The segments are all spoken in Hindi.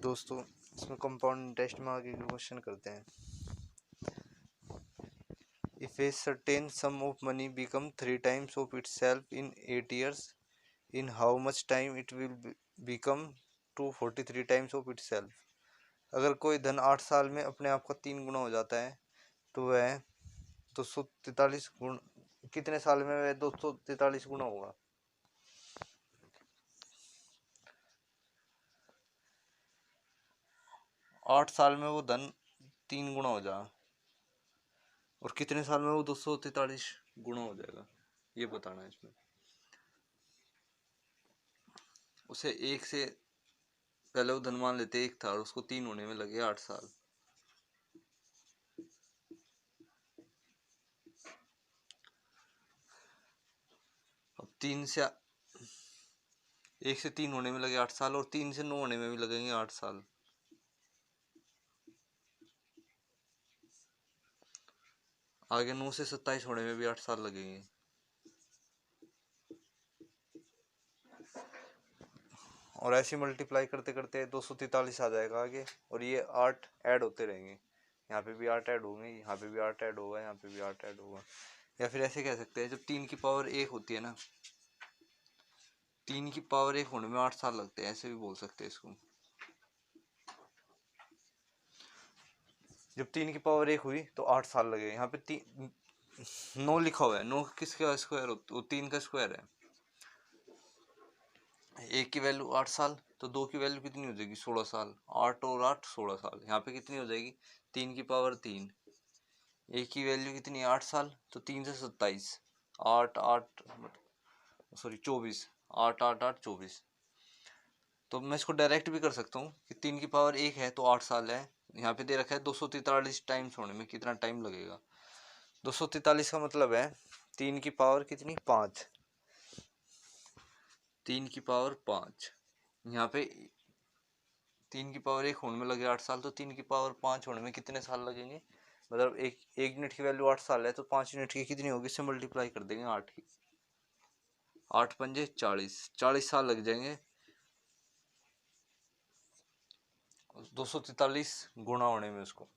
दोस्तों, इसमें कंपाउंड इंटरेस्ट में आगे के क्वेश्चन करते हैं। If a certain sum of money become 3 times of itself in 8 years, in how much time it will become to 43 times of itself. अगर कोई धन 8 साल में अपने आप का 3 गुना हो जाता है तो वह 243 गुण कितने साल में वह 243 गुना होगा। 8 साल में वो धन 3 गुना हो जाए और कितने साल में वो 243 गुना हो जाएगा, ये बताना है इसमें। उसे एक से पहले वो धन मान लेते एक था और उसको 3 होने में लगे 8 साल। अब 1 से 3 होने में लगे 8 साल और 3 से 9 होने में भी लगेंगे 8 साल। आगे 9 से 27 होने में भी 8 साल लगेंगे। और ऐसे मल्टीप्लाई करते करते 243 आ जाएगा आगे, और ये 8 ऐड होते रहेंगे। यहाँ पे भी 8 ऐड होंगे, यहाँ पे भी 8 ऐड होगा, यहाँ पे भी 8 ऐड होगा। या फिर ऐसे कह सकते हैं, जब 3 की पावर 1 होती है ना, 3 की पावर 1 होने में 8 साल लगते हैं, ऐसे भी बोल सकते हैं इसको। जब 3 की पावर 1 हुई तो 8 साल लगे। यहाँ पे 9 लिखा हुआ है, 9 किसका स्क्वायर होता है? 3 का स्क्वायर है। 1 की वैल्यू 8 साल, तो 2 की वैल्यू कितनी हो जाएगी? 16 साल। 8 और 8 16 साल। यहाँ पे कितनी हो जाएगी? 3 की पावर 3। 1 की वैल्यू कितनी है? 8 साल, तो 3 से 27, 8 8 सॉरी 24, 8 8 8 24। तो मैं इसको डायरेक्ट भी कर सकता हूँ कि 3 की पावर 1 है तो 8 साल है। यहाँ पे दे रखा है 243 टाइम्स होने में कितना टाइम लगेगा। 243 का मतलब है 3 की पावर कितनी? 5। 3 की पावर 5। यहाँ पे 3 की पावर 1 होने में लगे 8 साल, तो 3 की पावर 5 होने में कितने साल लगेंगे? मतलब एक यूनिट की वैल्यू 8 साल है तो 5 यूनिट की कितनी होगी? इससे मल्टीप्लाई कर देंगे 8 की। 8 पंजे 40, 40 साल लग जाएंगे 243 गुणा होने में उसको।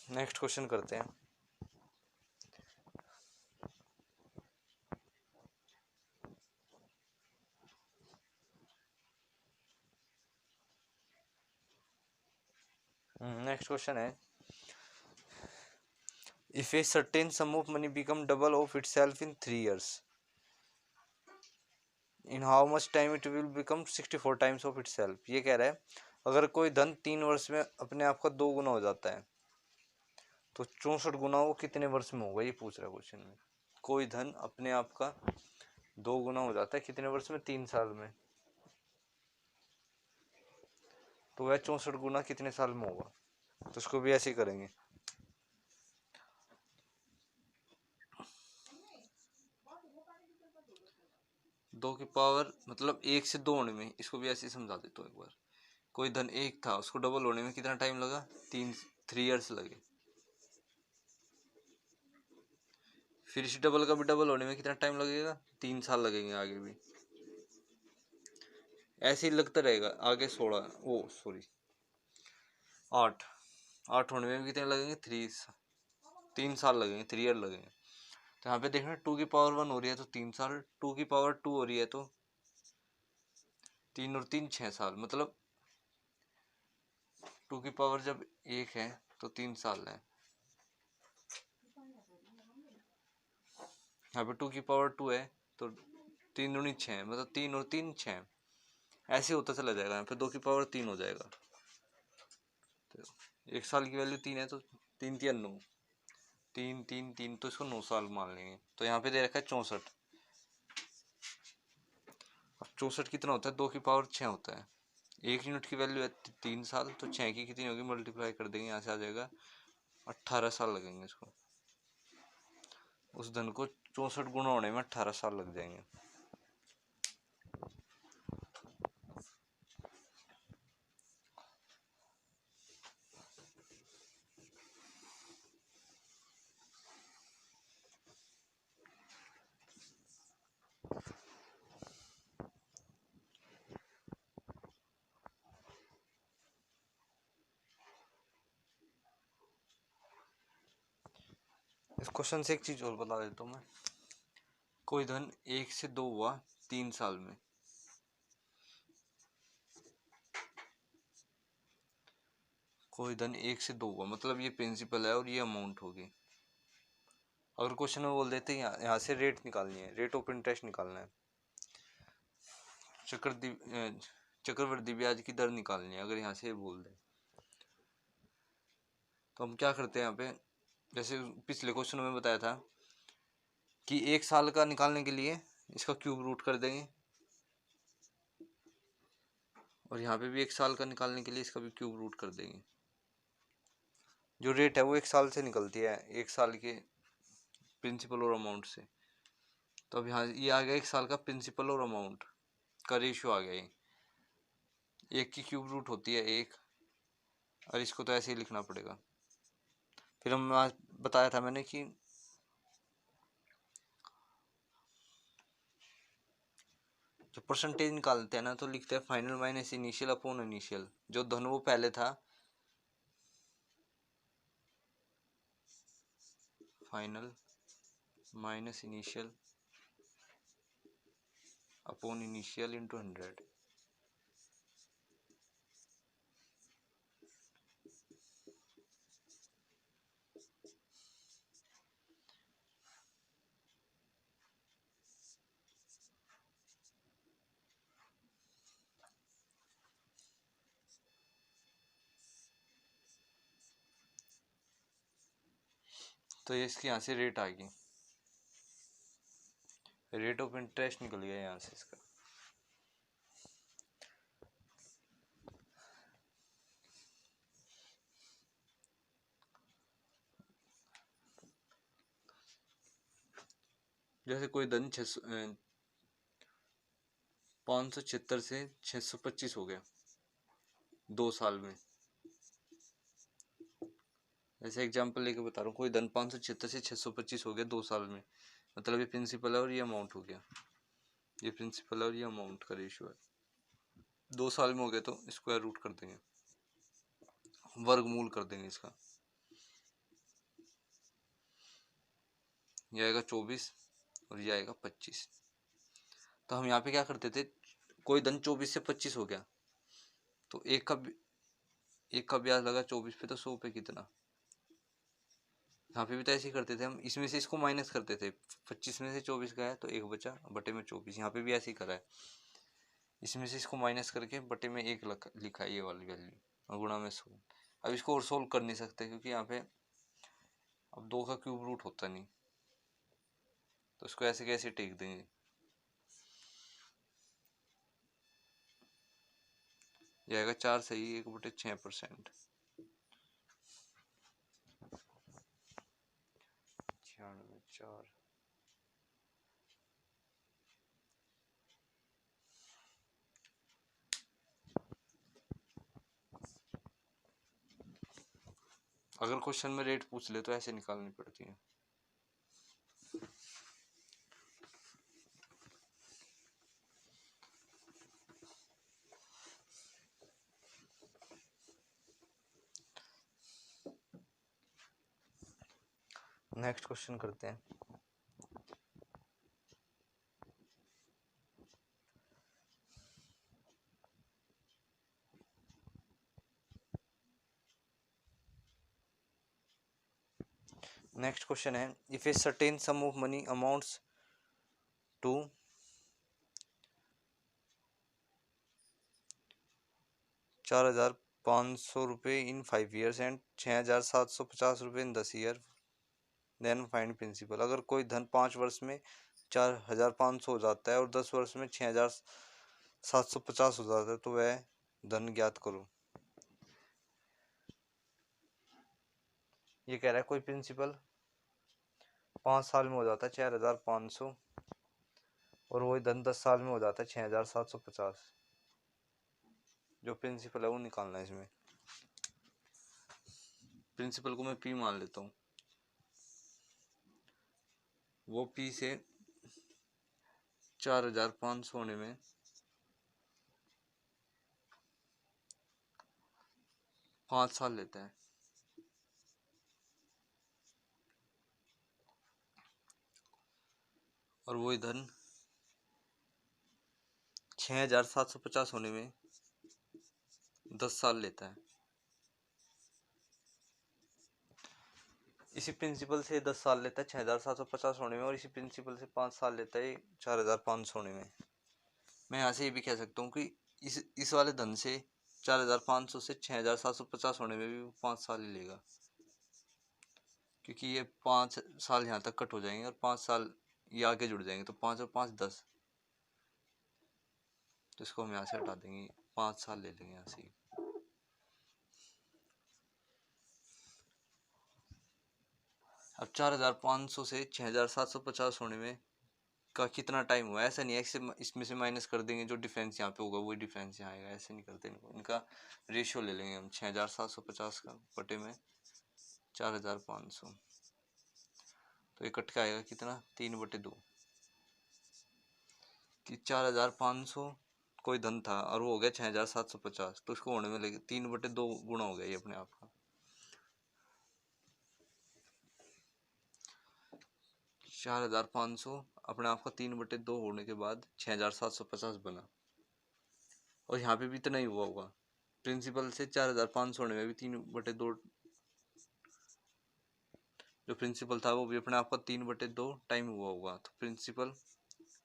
नेक्स्ट क्वेश्चन करते हैं। नेक्स्ट क्वेश्चन है, if a certain sum of money become double of itself in 3 years, in how much time it will become 64 times of itself. ये कह रहा है अगर कोई धन 3 वर्ष में अपने आप का 2 गुना हो जाता है तो 64 गुना वो कितने वर्ष में होगा, ये पूछ रहा है क्वेश्चन में। कोई धन अपने आप का 2 गुना हो जाता है कितने वर्ष में? 3 साल में। तो वह 64 गुना कितने साल में होगा? तो उसको भी ऐसे ही करेंगे। दो की पावर मतलब 1 से 2 होने में, इसको भी ऐसे ही समझा देता हूँ एक बार। कोई धन 1 था, उसको डबल होने में कितना टाइम लगा? 3 years लगे। फिर इस डबल का भी डबल होने में कितना टाइम लगेगा? 3 साल लगेंगे आगे भी। ऐसे ही लगता रहेगा आगे। 8 होने में भी कितने लगेंगे? 3 साल लगेंगे, 3 ईयर लगेंगे। तो यहाँ पे देखना 2 की पावर 1 हो रही है तो 3 साल, 2 की पावर 2 हो रही है तो 3 और 3 6 साल। मतलब 2 की पावर जब 1 है तो 3 साल है। यहाँ पे 2 की पावर 2 है तो 3 दूनी 6, मतलब 3 और 3 6। ऐसे होता चला जाएगा। यहाँ पे 2 की पावर 3 हो जाएगा। तो 1 साल की वैल्यू 3 है तो 3 3 9, 3 3 3, तो इसको 9 साल मान लेंगे। तो यहाँ पे दे रखा है 64। अब 64 कितना होता है? 2 की पावर 6 होता है। 1 यूनिट की वैल्यू है 3 साल, तो 6 की कितनी होगी? मल्टीप्लाई कर देंगे, यहाँ से आ जाएगा 18 साल लगेंगे इसको। उस धन को 64 गुना होने में 18 साल लग जाएंगे। इस क्वेश्चन से एक चीज और बता देता हूँ मैं। कोई धन 1 से 2 हुआ 3 साल में, कोई धन 1 से 2 हुआ मतलब ये प्रिंसिपल है और ये अमाउंट होगी। अगर क्वेश्चन में बोल देते हैं यहाँ से रेट निकालनी है, रेट ऑफ इंटरेस्ट निकालना है, चक्रवृद्धि ब्याज की दर निकालनी है, अगर यहाँ से बोल दे तो हम क्या करते हैं यहाँ पे, जैसे पिछले क्वेश्चन में बताया था कि 1 साल का निकालने के लिए इसका क्यूब रूट कर देंगे, और यहाँ पे भी 1 साल का निकालने के लिए इसका भी क्यूब रूट कर देंगे। जो रेट है वो 1 साल से निकलती है, 1 साल के प्रिंसिपल और अमाउंट से। तो अब यहाँ ये आ गया 1 साल का प्रिंसिपल और अमाउंट का रेशियो आ गया, ये 1 की क्यूब रूट होती है 1, और इसको तो ऐसे ही लिखना पड़ेगा। फिर हम आज बताया था मैंने कि जो परसेंटेज निकालते हैं ना तो लिखते हैं final minus initial upon initial. जो धन वो पहले था, final minus initial upon initial into 100। तो ये इसकी यहाँ से रेट आ गई, रेट ऑफ इंटरेस्ट निकल गया यहाँ से इसका। जैसे कोई धन 576 से 625 हो गया 2 साल में। ऐसे एग्जांपल लेके बता रहा हूँ, कोई धन 576 से 625 हो गया 2 साल में, मतलब ये प्रिंसिपल है और ये अमाउंट हो गया, ये प्रिंसिपल है और ये अमाउंट का रेशियो है। 2 साल में हो गया तो स्क्वायर रूट कर देंगे, वर्गमूल कर देंगे इसका। ये आएगा 24 और ये आएगा 25। तो हम यहाँ पे क्या करते थे, कोई धन 24 से 25 हो गया तो एक का ब्याज लगा 24 पे, तो 100 पे कितना। यहाँ पे भी तो ऐसे ही करते थे हम, इसमें से इसको माइनस करते थे, 25 में से 24 गया तो 1 बचा बटे में 24। यहाँ पे भी ऐसे ही करा है, इसमें से इसको माइनस करके बटे में 1 लिखा है ये वाली वैल्यू, और गुणा में 100। अब इसको और सोल्व कर नहीं सकते क्योंकि यहाँ पे अब 2 का क्यूब रूट होता नहीं, तो इसको ऐसे कैसे टेक देंगे। ये आएगा 4 सही 1/6%। 96 अगर क्वेश्चन में रेट पूछ ले तो ऐसे निकालनी पड़ती है। नेक्स्ट क्वेश्चन करते हैं। नेक्स्ट क्वेश्चन है, if a certain sum of money amounts to 4,500 रुपये इन 5 ईयर्स एंड 6,750 रुपये in 10 year, then find principal. अगर कोई धन 5 वर्ष में 4,500 हो जाता है और 10 वर्ष में 6,750 हो जाता है तो वह धन ज्ञात करो। ये कह रहा है कोई प्रिंसिपल 5 साल में हो जाता है 4,500 और वही धन 10 साल में हो जाता है 6,750। जो प्रिंसिपल है वो निकालना है इसमें। प्रिंसिपल को मैं पी मान लेता हूँ। वो पी से 4,500 होने में 5 साल लेता है। और वही धन 6,750 होने में 10 साल लेता है। इसी प्रिंसिपल से 10 साल लेता है 6,750 होने में, और इसी प्रिंसिपल से 5 साल लेता है 4,500 होने में। मैं यहाँ से ये भी कह सकता हूँ कि इस वाले धन से 4,500 से 6,750 होने में भी 5 साल ही लेगा, क्योंकि ये 5 साल यहाँ तक कट हो जाएंगे और 5 साल ये आगे जुड़ जाएंगे, तो 5 और 5 10, तो इसको हम यहाँ से हटा देंगे, 5 साल ले लेंगे यहाँ से। अब 4,500 से 6,750 होने में का कितना टाइम हुआ, ऐसा नहीं है इसमें से माइनस कर देंगे, जो डिफरेंस यहाँ पे होगा वही डिफरेंस यहाँ आएगा, ऐसे नहीं करते इनका रेशियो ले लेंगे हम। 6,750 का बटे में 4,500, तो ये कट के आएगा कितना 3/2, कि 4,500 कोई धन था और वो हो गया 6,750, तो इसको होने में लगे 3/2 गुना हो गया ये अपने आप का। 4,500 अपने आप का 3/2 होने के बाद 6,750 बना, और यहाँ पे भी इतना ही हुआ होगा। प्रिंसिपल से 4,500 होने में भी 3/2, जो प्रिंसिपल था वो भी अपने आप का 3/2 टाइम हुआ होगा, तो प्रिंसिपल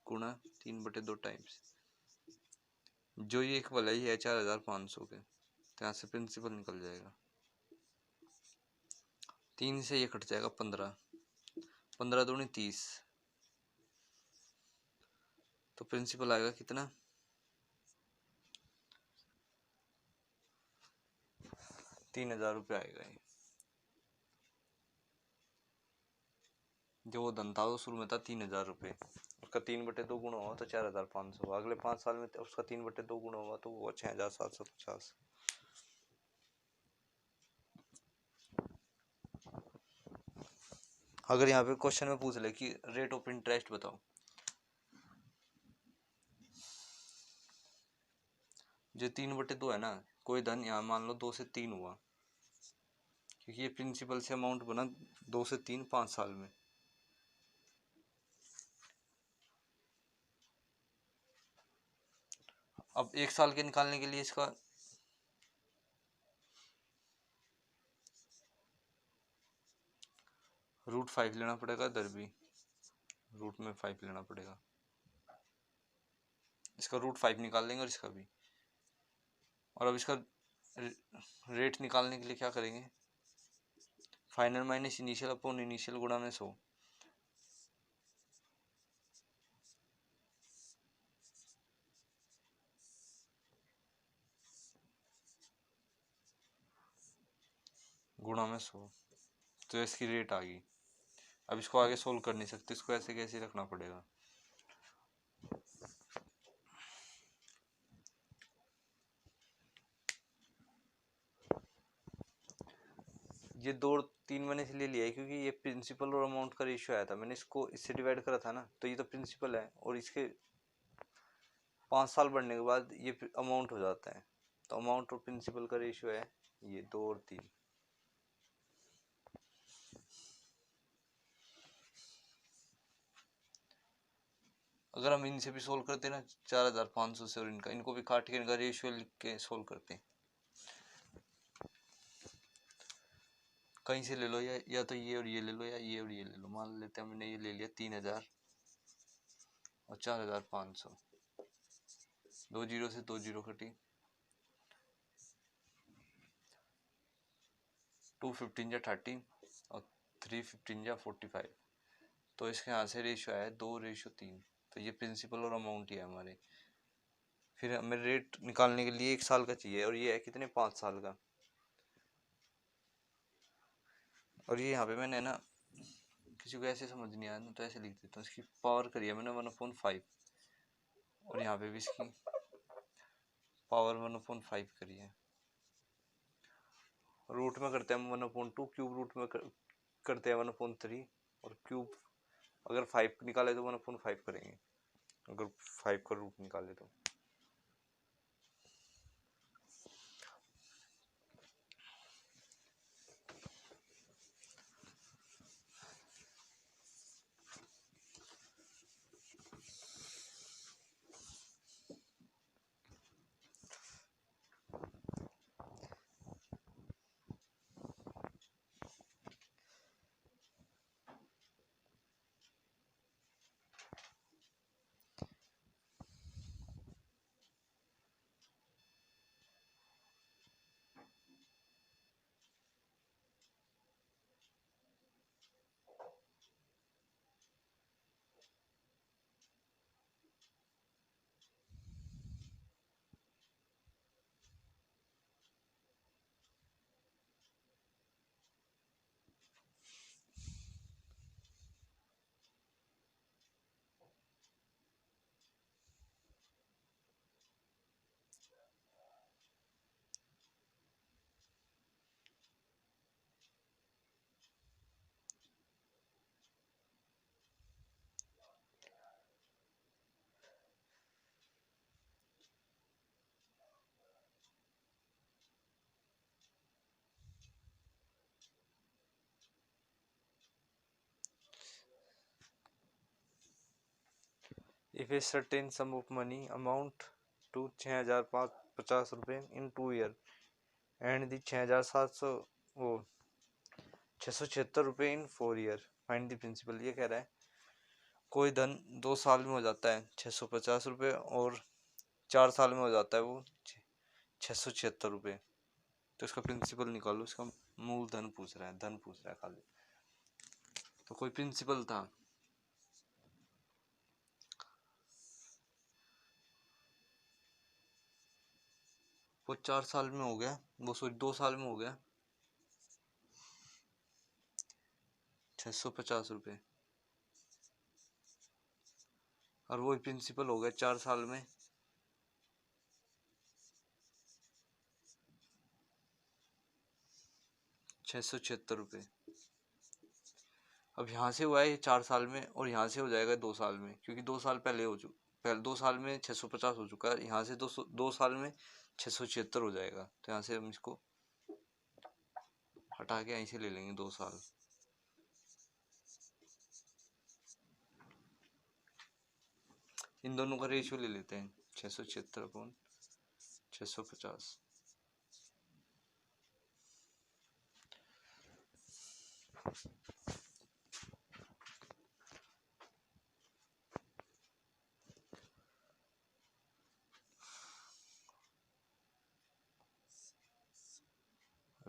गुणा 3/2 टाइम्स, जो ये इक्वल है ये है 4,500 के, तो यहाँ से प्रिंसिपल निकल जाएगा। 3 से ये कट जाएगा 15, 15 दूनी 30, तो प्रिंसिपल आएगा कितना 3,000 रुपये आएगा ये। जो वो धन था वो शुरू में था 3,000 रुपये, उसका 3/2 गुना हुआ तो 4,500, अगले 5 साल में उसका 3/2 गुना हुआ तो वो 6,750। अगर यहाँ पे क्वेश्चन में पूछ ले कि रेट ऑफ इंटरेस्ट बताओ, जो 3/2 है ना, कोई धन यहाँ मान लो 2 से 3 हुआ, क्योंकि ये प्रिंसिपल से अमाउंट बना 2 से 3 5 साल में। अब 1 साल के निकालने के लिए इसका √5 लेना पड़ेगा, इधर भी रूट में 5 लेना पड़ेगा, इसका √5 निकाल लेंगे और इसका भी। और अब इसका रेट निकालने के लिए क्या करेंगे, final minus initial upon initial गुणा में 100, गुणा में 100, तो इसकी रेट आ गई। अब इसको आगे सोल्व कर नहीं सकते, इसको ऐसे कैसे रखना पड़ेगा। ये 2 3 मैंने इसलिए लिया है क्योंकि ये प्रिंसिपल और अमाउंट का रेशियो आया था, मैंने इसको इससे डिवाइड करा था ना, तो ये तो प्रिंसिपल है और इसके 5 साल बढ़ने के बाद ये अमाउंट हो जाता है, तो अमाउंट और प्रिंसिपल का रेशियो है ये 2 और 3। अगर हम इनसे भी सोल्व करते ना 4,500 से, और इनको भी काट के इनका रेशियो लिख के सोल्व करते हैं, कहीं से ले लो, या तो ये और ये ले लो, या ये और ये ले लो। मान लेते हैं हमने ये ले लिया 3,000 और 4,500, 2 जीरो से 2 जीरो कटी, 2 15 जा 30 और 3 15 जा 45, तो इसके यहाँ से रेशियो आया 2:3, तो ये प्रिंसिपल और अमाउंट ही है हमारे। फिर हमें रेट निकालने के लिए 1 साल का चाहिए, और ये है कितने 5 साल का, और ये यहाँ पे मैंने ना किसी को ऐसे समझ नहीं आया ना तो ऐसे लिख देता हूँ, इसकी पावर करी है मैंने 1/5 और यहाँ पे भी इसकी पावर 1/5 करी है। रूट में करते हैं 1/2, क्यूब रूट में करते हैं 1/3 और क्यूब अगर 5 निकाले तो 1/5 करेंगे, अगर 5 का रूट निकाले तो। If a certain sum of money amount to 6,550 रुपये in 2 years and the 6,700 वो 676 रुपये इन 4 ईयर, फाइंड द प्रिंसिपल। ये कह रहा है कोई धन 2 साल में हो जाता है 650 रुपये और 4 साल में हो जाता है वो 676 रुपये, तो इसका प्रिंसिपल निकालो। इसका मूलधन पूछ रहा है, धन पूछ रहा है खाली, तो कोई प्रिंसिपल था वो 4 साल में हो गया, वो सॉरी 2 साल में हो गया 650 रुपये, और वो प्रिंसिपल हो गया 4 साल में 676 रुपये। अब यहाँ से हुआ है ये 4 साल में और यहाँ से हो जाएगा 2 साल में, क्योंकि 2 साल पहले पहले 2 साल में 650 हो चुका है, यहाँ से 2 साल में 676 हो जाएगा, तो यहाँ से हम इसको हटा के यहीं से ले लेंगे 2 साल। इन दोनों का रेशियो ले लेते हैं 676/650।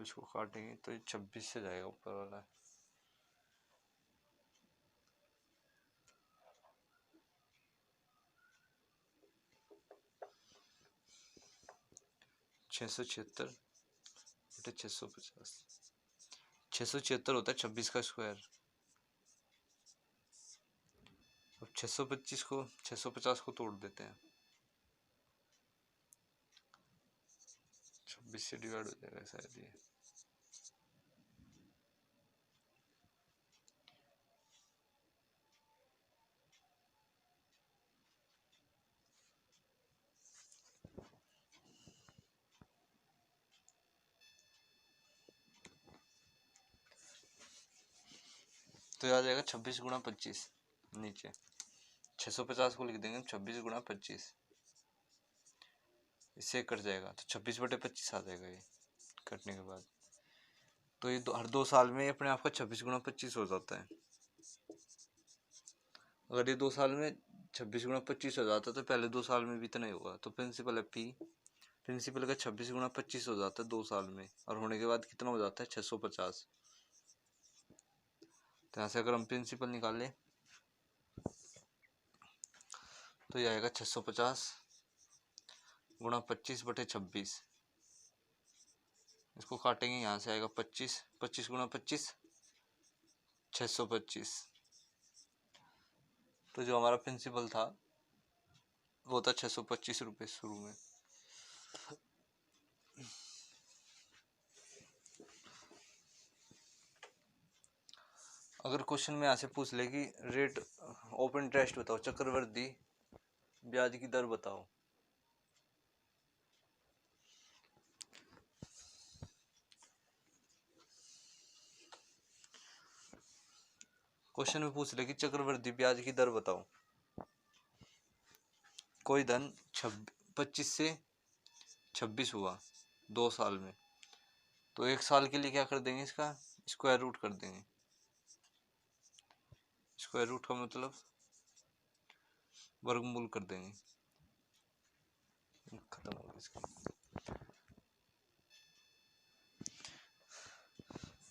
इसको काटेंगे तो ये 26 से जाएगा ऊपर वाला, 676/650, 676 होता है 26 का स्क्वायर। अब 625 को 650 को तोड़ देते हैं, 26 से डिवाइड हो जाएगा शायद ये, तो आ जाएगा 26 × 25, नीचे 650 को लिख देंगे 26 × 25, इससे कट जाएगा तो 26/25 आ जाएगा ये कटने के बाद। तो ये हर 2 साल में अपने आप का 26 × 25 हो जाता है। अगर ये 2 साल में 26 × 25 हो जाता है तो पहले 2 साल में भी इतना ही होगा, तो प्रिंसिपल है P, प्रिंसिपल का 26 × 25 हो जाता है 2 साल में, और होने के बाद कितना हो जाता है 650। तो यहाँ से अगर हम प्रिंसिपल निकालें तो ये आएगा 650 × 25/26, इसको काटेंगे यहाँ से आएगा 25, 25 × 25 625। तो जो हमारा प्रिंसिपल था वो था 625 रुपये शुरू में। अगर क्वेश्चन में यहाँ से पूछ ले कि रेट ओपन इंटरेस्ट बताओ, चक्रवृद्धि ब्याज की दर बताओ, क्वेश्चन में पूछ ले कि चक्रवृद्धि ब्याज की दर बताओ, कोई धन 25 से 26 हुआ 2 साल में, तो 1 साल के लिए क्या कर देंगे, इसका स्क्वायर रूट कर देंगे। स्क्वायर रूट का मतलब वर्गमूल कर देंगे। खत्म हो गया इसका।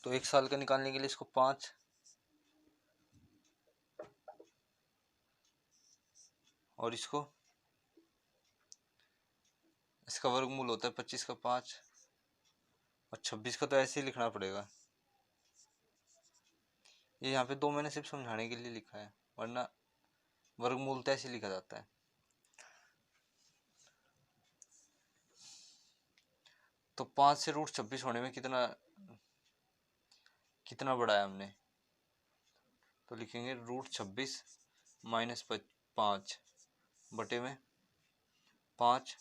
तो 1 साल का निकालने के लिए इसको 5 और इसको, इसका वर्गमूल होता है 25 का 5 और 26 का तो ऐसे ही लिखना पड़ेगा। ये यहाँ पे 2 मैंने सिर्फ समझाने के लिए लिखा है, वरना वर्गमूल तो ऐसे लिखा जाता है। तो 5 से रूट 26 होने में कितना कितना बढ़ाया हमने, तो लिखेंगे रूट 26 माइनस 5 बटे में 5,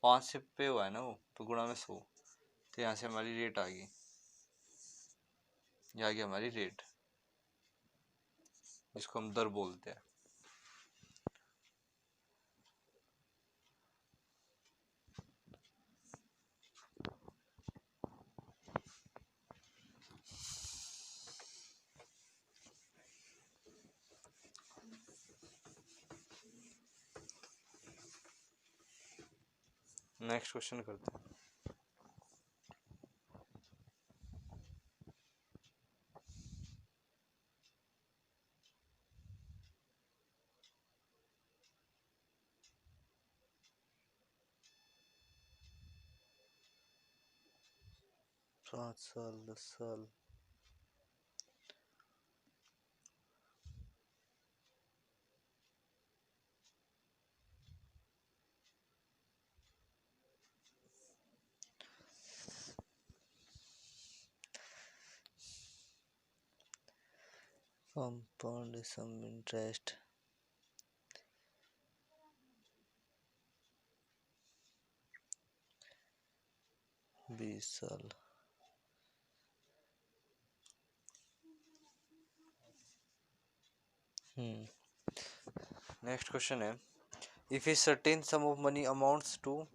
5 से पे हुआ है ना वो, तो गुणा में 100। तो यहाँ से हमारी रेट आ गई, ये आ गई हमारी रेट, जिसको हम दर बोलते हैं। नेक्स्ट क्वेश्चन करते हैं। पाँच साल 10 साल, कंपाउंड सम इंटरेस्ट 20 साल। नेक्स्ट क्वेश्चन है, if a certain sum of money amounts to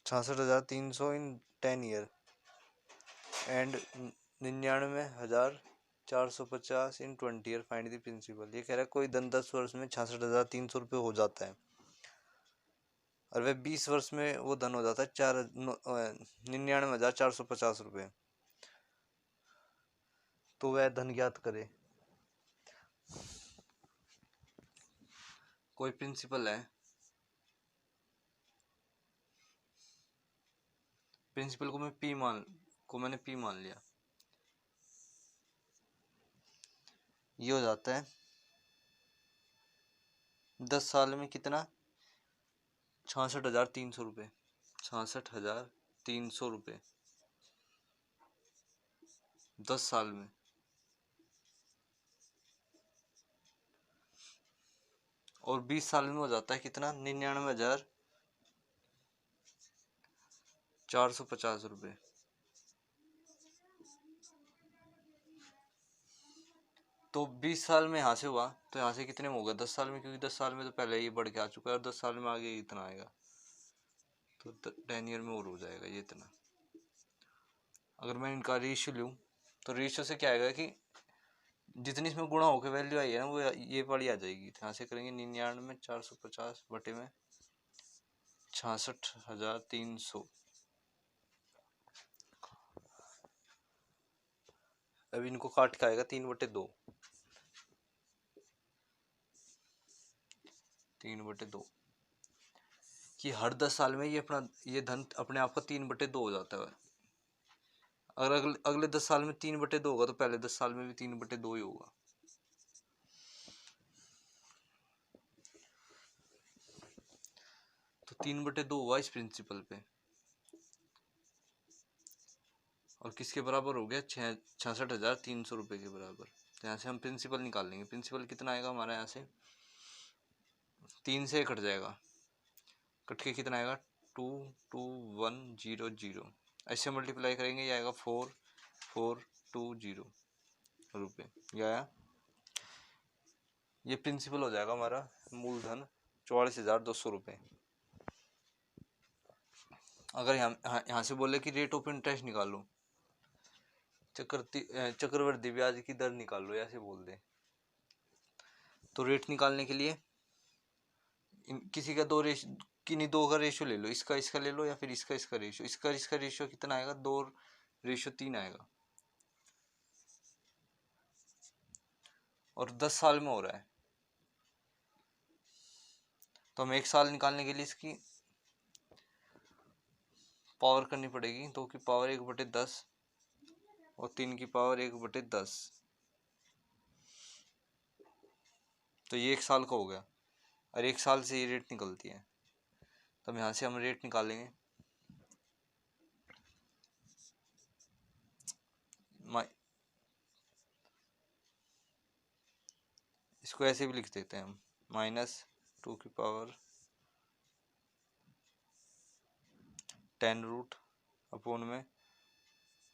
66,300 in 10 year and 99,450 in 20 year, find the principal. ये कह रहा है कोई धन 10 वर्ष में 66,300 रुपये हो जाता है और वह 20 वर्ष में वो धन हो जाता है 99,450 रुपये, तो वह धन ज्ञात करे। कोई प्रिंसिपल है, प्रिंसिपल को मैंने पी मान लिया, ये हो जाता है 10 साल में कितना, 66,300 रुपये, 66,300 रुपये 10 साल में। और 20 साल में हो जाता है कितना, 99,450 रुपये। तो 20 साल में यहाँ से हुआ तो यहाँ से कितने में होगा 10 साल में, क्योंकि 10 साल में तो पहले ये बढ़ के आ चुका है और 10 साल में आगे इतना आएगा, तो 10 ईयर में और हो जाएगा ये इतना। अगर मैं इनका रेशियो लूँ तो रेशियो से क्या आएगा कि जितनी इसमें गुणा होकर वैल्यू आई है ना वो ये वाली आ जाएगी। तो यहाँ से करेंगे 99,450 बटे में 66,300। अब इनको काट के आएगा 3/2, 3/2 कि हर 10 साल में ये धन अपने आप का 3/2 हो जाता है। अगर अगले 10 साल में 3/2 होगा तो पहले 10 साल में भी 3/2 ही होगा। तो 3/2 हुआ इस प्रिंसिपल पे, और किसके बराबर हो गया, 66,300 रुपये के बराबर। तो यहाँ से हम प्रिंसिपल निकाल लेंगे। प्रिंसिपल कितना आएगा हमारा, यहाँ से 3 से कट जाएगा, कट के कितना आएगा 22100। ऐसे मल्टीप्लाई करेंगे ये आएगा 4420 रुपये। ये आया, ये प्रिंसिपल हो जाएगा हमारा मूलधन 44,200 रुपये। अगर यहाँ से बोले कि रेट ऑफ इंटरेस्ट निकालो, चक्रवृद्धि ब्याज की दर निकाल लो, ऐसे बोल दे, तो रेट निकालने के लिए किसी का किन्हीं दो का रेशियो ले लो, इसका इसका ले लो या फिर इसका इसका रेशियो। इसका रेशियो कितना आएगा, 2:3 आएगा, और 10 साल में हो रहा है। तो हम 1 साल निकालने के लिए इसकी पावर करनी पड़ेगी, 2 की पावर 1/10 और 3 की पावर 1/10। तो ये 1 साल का हो गया, और 1 साल से ये रेट निकलती है। तो यहाँ से हम रेट निकालेंगे, इसको ऐसे भी लिख देते हैं हम, -2 की पावर 10 रूट अपॉन में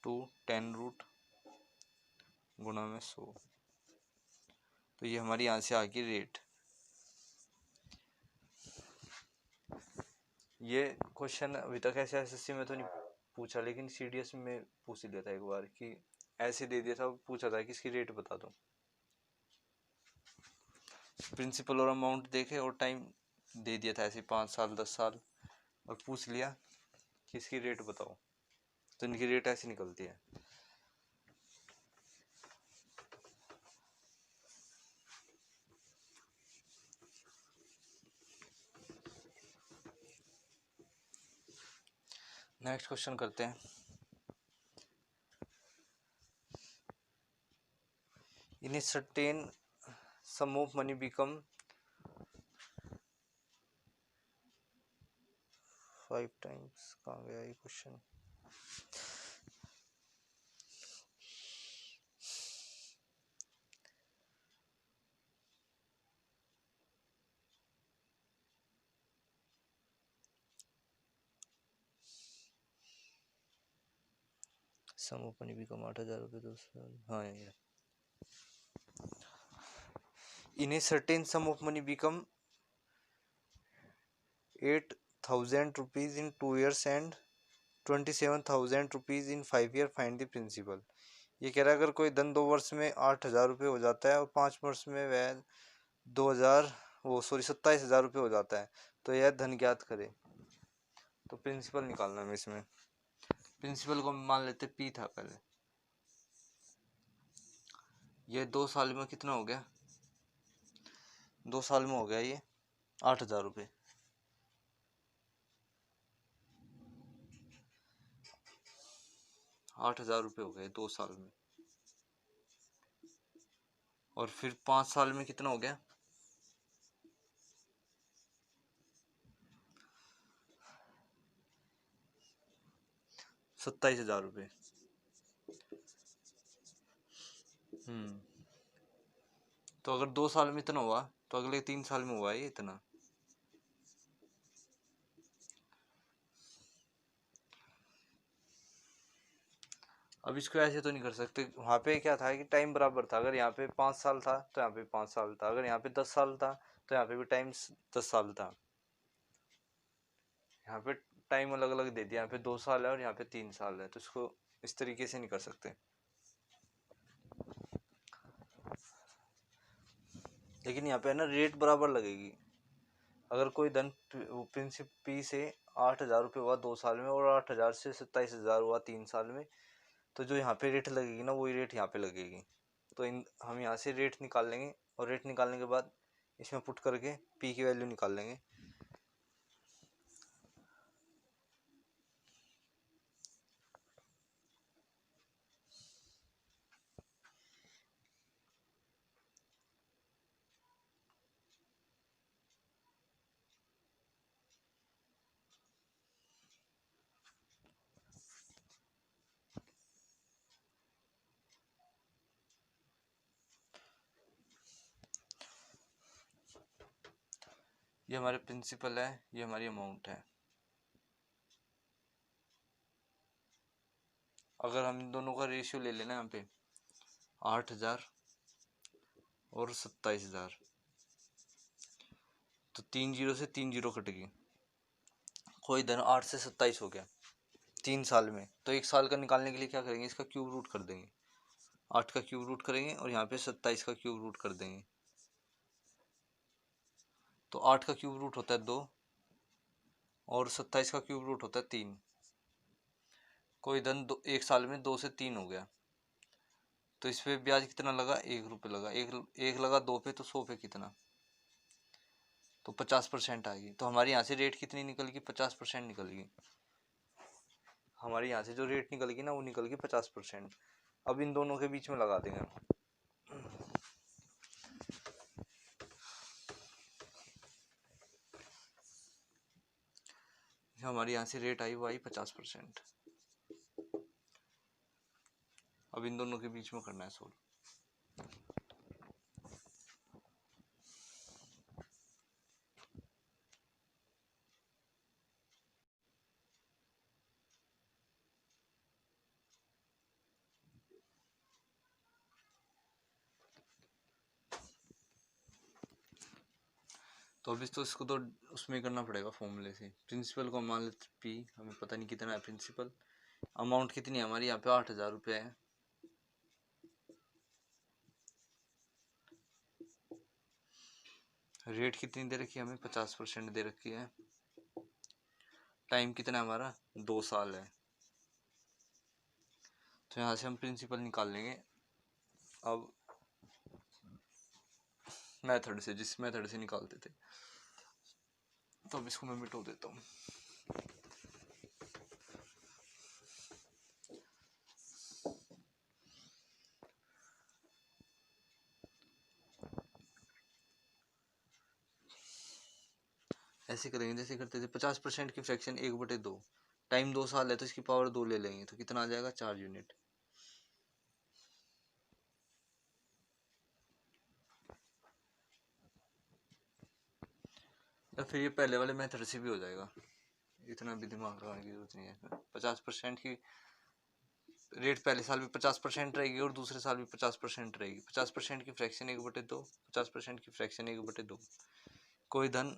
2 10 रूट गुणा में 100। तो ये हमारी यहाँ से आ गई रेट। ये क्वेश्चन अभी तक ऐसे एसएससी में तो नहीं पूछा, लेकिन सीडीएस में पूछ लिया था एक बार, कि ऐसे दे दिया था, पूछा था कि इसकी रेट बता दो। प्रिंसिपल और अमाउंट देखे और टाइम दे दिया था ऐसे 5 साल 10 साल, और पूछ लिया कि इसकी रेट बताओ, तो इनकी रेट ऐसी निकलती है। नेक्स्ट क्वेश्चन करते हैं। In a certain sum of money become 5 times. कहाँ गया ये question, sum of money become 8,000 रुपये 2 साल। हाँ यार, in a certain sum of money become 8,000 rupees in 2 years and 27,000 rupees in 5 year, find the principal. ये कह रहा है अगर कोई धन 2 वर्ष में 8,000 रुपये हो जाता है और 5 वर्ष में वह 27,000 रुपये हो जाता है, तो यह धन ज्ञात करे। तो प्रिंसिपल निकालना है इसमें। प्रिंसिपल को मान लेते पी था पहले। ये 2 साल में कितना हो गया, 2 साल में हो गया ये 8,000 रुपये। 8,000 रुपये हो गए 2 साल में, और फिर 5 साल में कितना हो गया, 27,000 रुपये। तो अगर 2 साल में इतना हुआ तो अगले 3 साल में हुआ ये इतना। अब इसको ऐसे तो नहीं कर सकते, वहाँ पे क्या था कि टाइम बराबर था। अगर यहाँ पे 5 साल था तो यहाँ पे 5 साल था, अगर यहाँ पे 10 साल था तो यहाँ पे भी टाइम 10 साल था। यहाँ पे टाइम अलग अलग दे दिया, यहाँ पे 2 साल है और यहाँ पे 3 साल है, तो इसको इस तरीके से नहीं कर सकते। लेकिन यहाँ पे है ना, रेट बराबर लगेगी। अगर कोई धन प्रिंसिपल पी से 8,000 रुपये हुआ 2 साल में और 8,000 से 27,000 हुआ 3 साल में, तो जो यहाँ पे रेट लगेगी ना, वही रेट यहाँ पे लगेगी। तो हम यहाँ से रेट निकाल लेंगे, और रेट निकालने के बाद इसमें पुट करके पी की वैल्यू निकाल लेंगे। ये हमारे प्रिंसिपल है, ये हमारी अमाउंट है। अगर हम इन दोनों का रेशियो ले लेना यहाँ पे 8,000 और 27,000, तो 3 जीरो से 3 जीरो कट गई, कोई धन 8 से 27 हो गया 3 साल में। तो 1 साल का निकालने के लिए क्या करेंगे, इसका क्यूब रूट कर देंगे, 8 का क्यूब रूट करेंगे और यहाँ पे 27 का क्यूब रूट कर देंगे। तो 8 का क्यूब रूट होता है 2 और 27 का क्यूब रूट होता है 3। कोई धन 1 साल में 2 से 3 हो गया। तो इस पे ब्याज कितना लगा, 1 रुपये लगा। एक लगा 2 पे, तो 100 पे कितना, तो 50% आएगी। तो हमारी यहाँ से रेट कितनी निकल गई, 50% निकल गई। हमारी यहाँ से जो रेट निकल गई ना, वो निकल गई 50%। अब इन दोनों के बीच में लगा देंगे। हमारी यहाँ से रेट आई, वो आई 50%। अब इन दोनों के बीच में करना है सोल्व। तो अभी तो इसको तो उसमें करना पड़ेगा फॉर्मूले से। प्रिंसिपल को मान लेते पी, हमें पता नहीं कितना है प्रिंसिपल। अमाउंट कितनी है हमारी यहाँ पे, 8,000 रुपये है। रेट कितनी दे रखी है हमें, 50% दे रखी है। टाइम कितना है हमारा, 2 साल है। तो यहाँ से हम प्रिंसिपल निकाल लेंगे। अब मेथड से, जिस मेथड से निकालते थे, तो अब इसको मैं मिटा देता हूँ। ऐसे करेंगे जैसे करते थे, 50% की फ्रैक्शन 1/2। टाइम 2 साल है तो इसकी पावर 2 ले लेंगे, तो कितना आ जाएगा, 4 यूनिट। या फिर ये पहले वाले मेथड से भी हो जाएगा, इतना भी दिमाग लगाने की जरूरत नहीं है। 50% की रेट पहले साल भी 50% रहेगी और दूसरे साल भी 50% रहेगी। 50% की फ्रैक्शन 1/2, 50% की फ्रैक्शन 1/2। कोई धन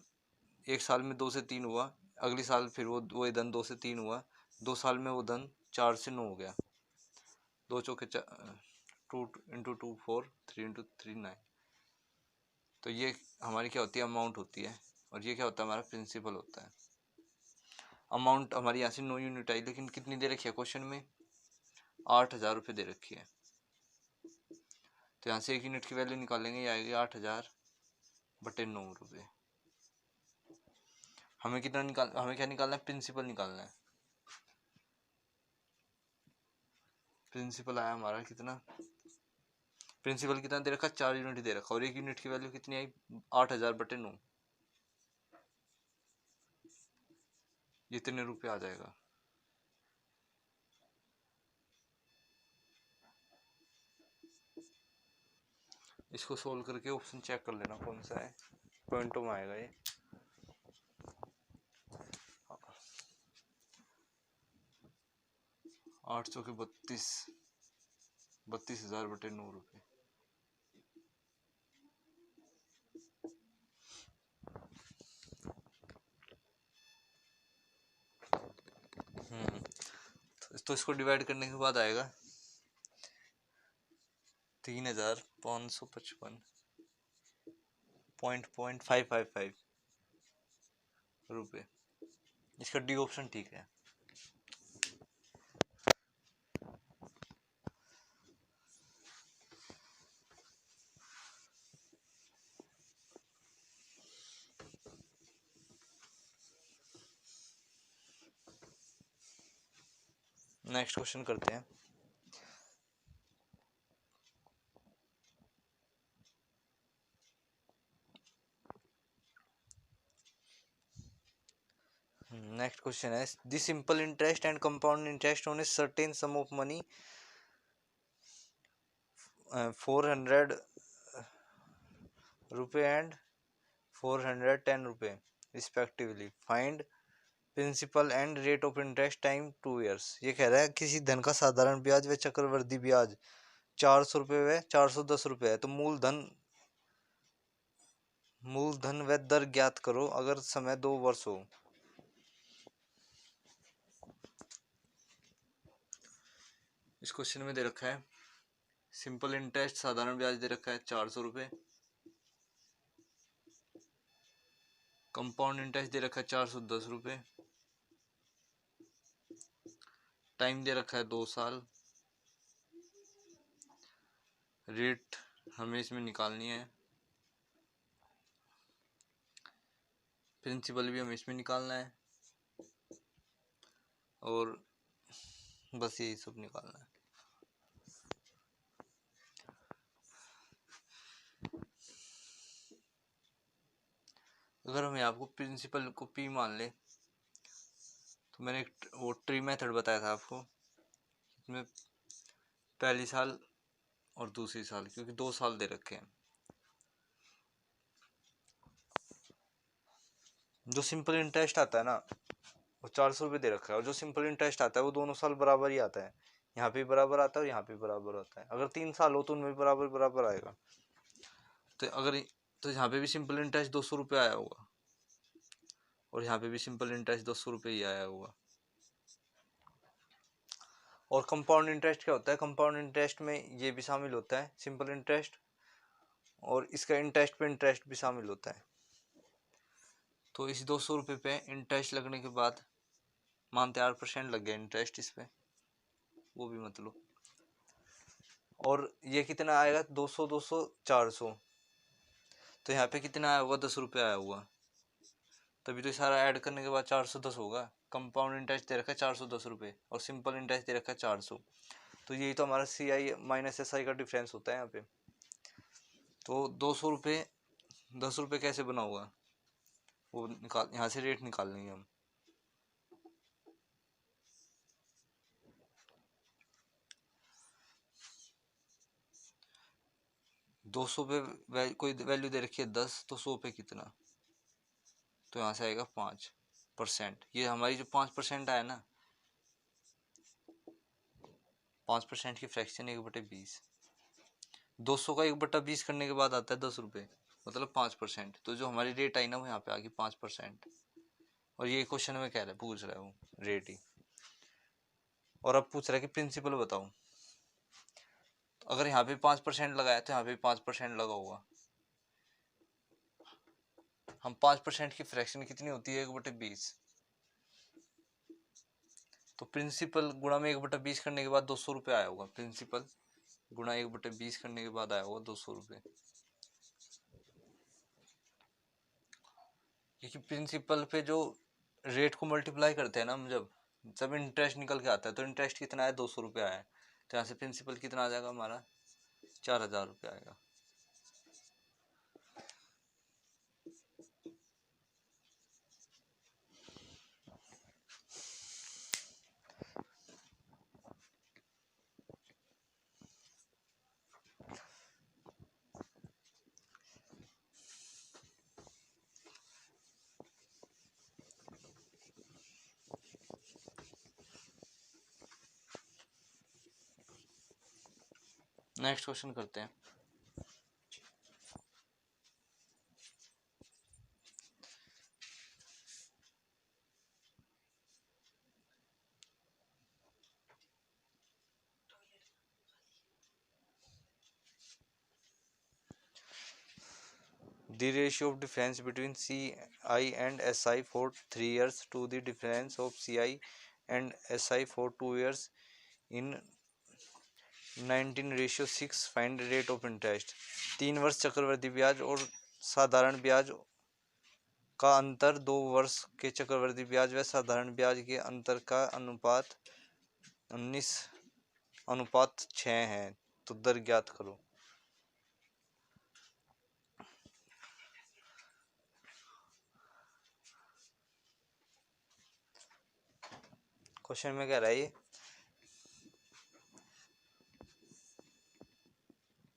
1 साल में 2 से 3 हुआ, अगले साल फिर वो धन 2 से 3 हुआ, 2 साल में वो धन 4 से 9 हो गया। 2 चौके 2 इंटू 2 4, 3 इंटू 3 9। तो ये हमारी क्या होती है, अमाउंट होती है। और ये क्या होता है, हमारा प्रिंसिपल होता है। अमाउंट हमारी यहाँ से 9 यूनिट आई, लेकिन कितनी दे रखी है क्वेश्चन में, 8,000 रुपये दे रखी है। तो यहाँ से 1 यूनिट की वैल्यू निकालेंगे, ये आएगी 8,000/9 रुपये। हमें कितना हमें क्या निकालना है, प्रिंसिपल निकालना है। प्रिंसिपल आया हमारा कितना, प्रिंसिपल कितना दे रखा, 4 यूनिट दे रखा, और 1 यूनिट की वैल्यू कितनी आई, 8,000/9। ये कितने रुपये आ जाएगा। इसको सोल्व करके ऑप्शन चेक कर लेना कौन सा है, पॉइंटों में आएगा ये। 8 चौके 32, 32,000/9 रुपये। तो इसको डिवाइड करने के बाद आएगा 3,555.555 रुपये। इसका डी ऑप्शन ठीक है। नेक्स्ट क्वेश्चन करते हैं। नेक्स्ट क्वेश्चन है, the simple interest and compound interest on a certain sum of money 400 रुपये एंड 410 रुपये respectively. Find principal and rate of interest time 2 years. ये कह रहा है किसी धन का साधारण ब्याज व चक्रवृद्धि ब्याज 400 रुपये व 410 रुपये है, तो मूलधन व दर ज्ञात करो अगर समय 2 वर्ष हो। इस क्वेश्चन में दे रखा है सिंपल इंटरेस्ट साधारण ब्याज दे रखा है 400 रुपये, कंपाउंड इंटरेस्ट दे रखा है 410 रुपये, टाइम दे रखा है 2 साल, रेट हमें इसमें निकालनी है, प्रिंसिपल भी हमें इसमें निकालना है, और बस यही सब निकालना है। अगर हम आपको प्रिंसिपल को P मान ले, तो मैंने एक वो ट्री मेथड बताया था आपको, इसमें पहली साल और दूसरी साल, क्योंकि 2 साल दे रखे हैं। जो सिंपल इंटरेस्ट आता है ना वो 400 रुपये दे रखा है, और जो सिंपल इंटरेस्ट आता है वो दोनों साल बराबर ही आता है। यहाँ पे बराबर आता है और यहाँ पे बराबर आता है। अगर 3 साल हो तो उनमें बराबर बराबर आएगा। तो यहाँ पे भी सिंपल इंटरेस्ट 200 रुपये आया होगा, और यहाँ पे भी सिंपल इंटरेस्ट 200 रुपये ही आया होगा। और कंपाउंड इंटरेस्ट क्या होता है? कंपाउंड इंटरेस्ट में ये भी शामिल होता है सिंपल इंटरेस्ट, और इसका इंटरेस्ट पे इंटरेस्ट भी शामिल होता है। तो इस 200 रुपये पे इंटरेस्ट लगने के बाद मानते 8% लग गया इंटरेस्ट इस पे, वो भी मतलब। और ये कितना आएगा? 200 200 400, तो यहाँ पे कितना आया होगा? 10 रुपये आया होगा। तभी तो सारा ऐड करने के बाद 410 होगा। कंपाउंड इंटरेस्ट दे रखा है 410 रुपये, और सिंपल इंटरेस्ट दे रखा है 400। तो यही तो हमारा CI माइनस SI का डिफरेंस होता है यहाँ पे। तो 200 रुपये 10 रुपये कैसे बना होगा वो निकाल, यहाँ से रेट निकाल लेंगे हम। दो सौ पे कोई वैल्यू दे रखी है 10, तो 100 पे कितना? तो यहाँ से आएगा 5%। ये हमारी जो 5% आया ना, 5% की फ्रैक्शन 1/20, 200 का 1/20 करने के बाद आता है 10 रुपये, मतलब 5%। तो जो हमारी रेट आई ना वो यहाँ पे आ गई 5%। और ये क्वेश्चन में कह रहा है, पूछ रहा है वो रेट ही। और अब पूछ रहा है कि प्रिंसिपल बताओ। तो अगर यहाँ पे 5% लगाया तो यहाँ पे 5% लगा होगा। हम 5% की फ्रैक्शन कितनी होती है? 1/20। तो प्रिंसिपल गुणा में 1/20 करने के बाद 200 रुपये आया होगा। प्रिंसिपल गुणा 1/20 करने के बाद आया होगा 200 रुपये। क्योंकि प्रिंसिपल पे जो रेट को मल्टीप्लाई करते हैं ना हम, जब इंटरेस्ट निकल के आता है, तो इंटरेस्ट कितना है? 200 रुपये आया है। तो यहाँ से प्रिंसिपल कितना आ जाएगा हमारा? 4000 रुपये आएगा। नेक्स्ट क्वेश्चन करते हैं। The ratio of difference between CI and SI for 3 years to the difference of CI and SI for 2 years in 19:6। Find rate of interest. 3 वर्ष चक्रवृद्धि ब्याज और साधारण ब्याज का अंतर 2 वर्ष के चक्रवृद्धि ब्याज व साधारण ब्याज के अंतर का अनुपात 19:6 है, तो दर ज्ञात करो। क्वेश्चन में कह रहा है ये,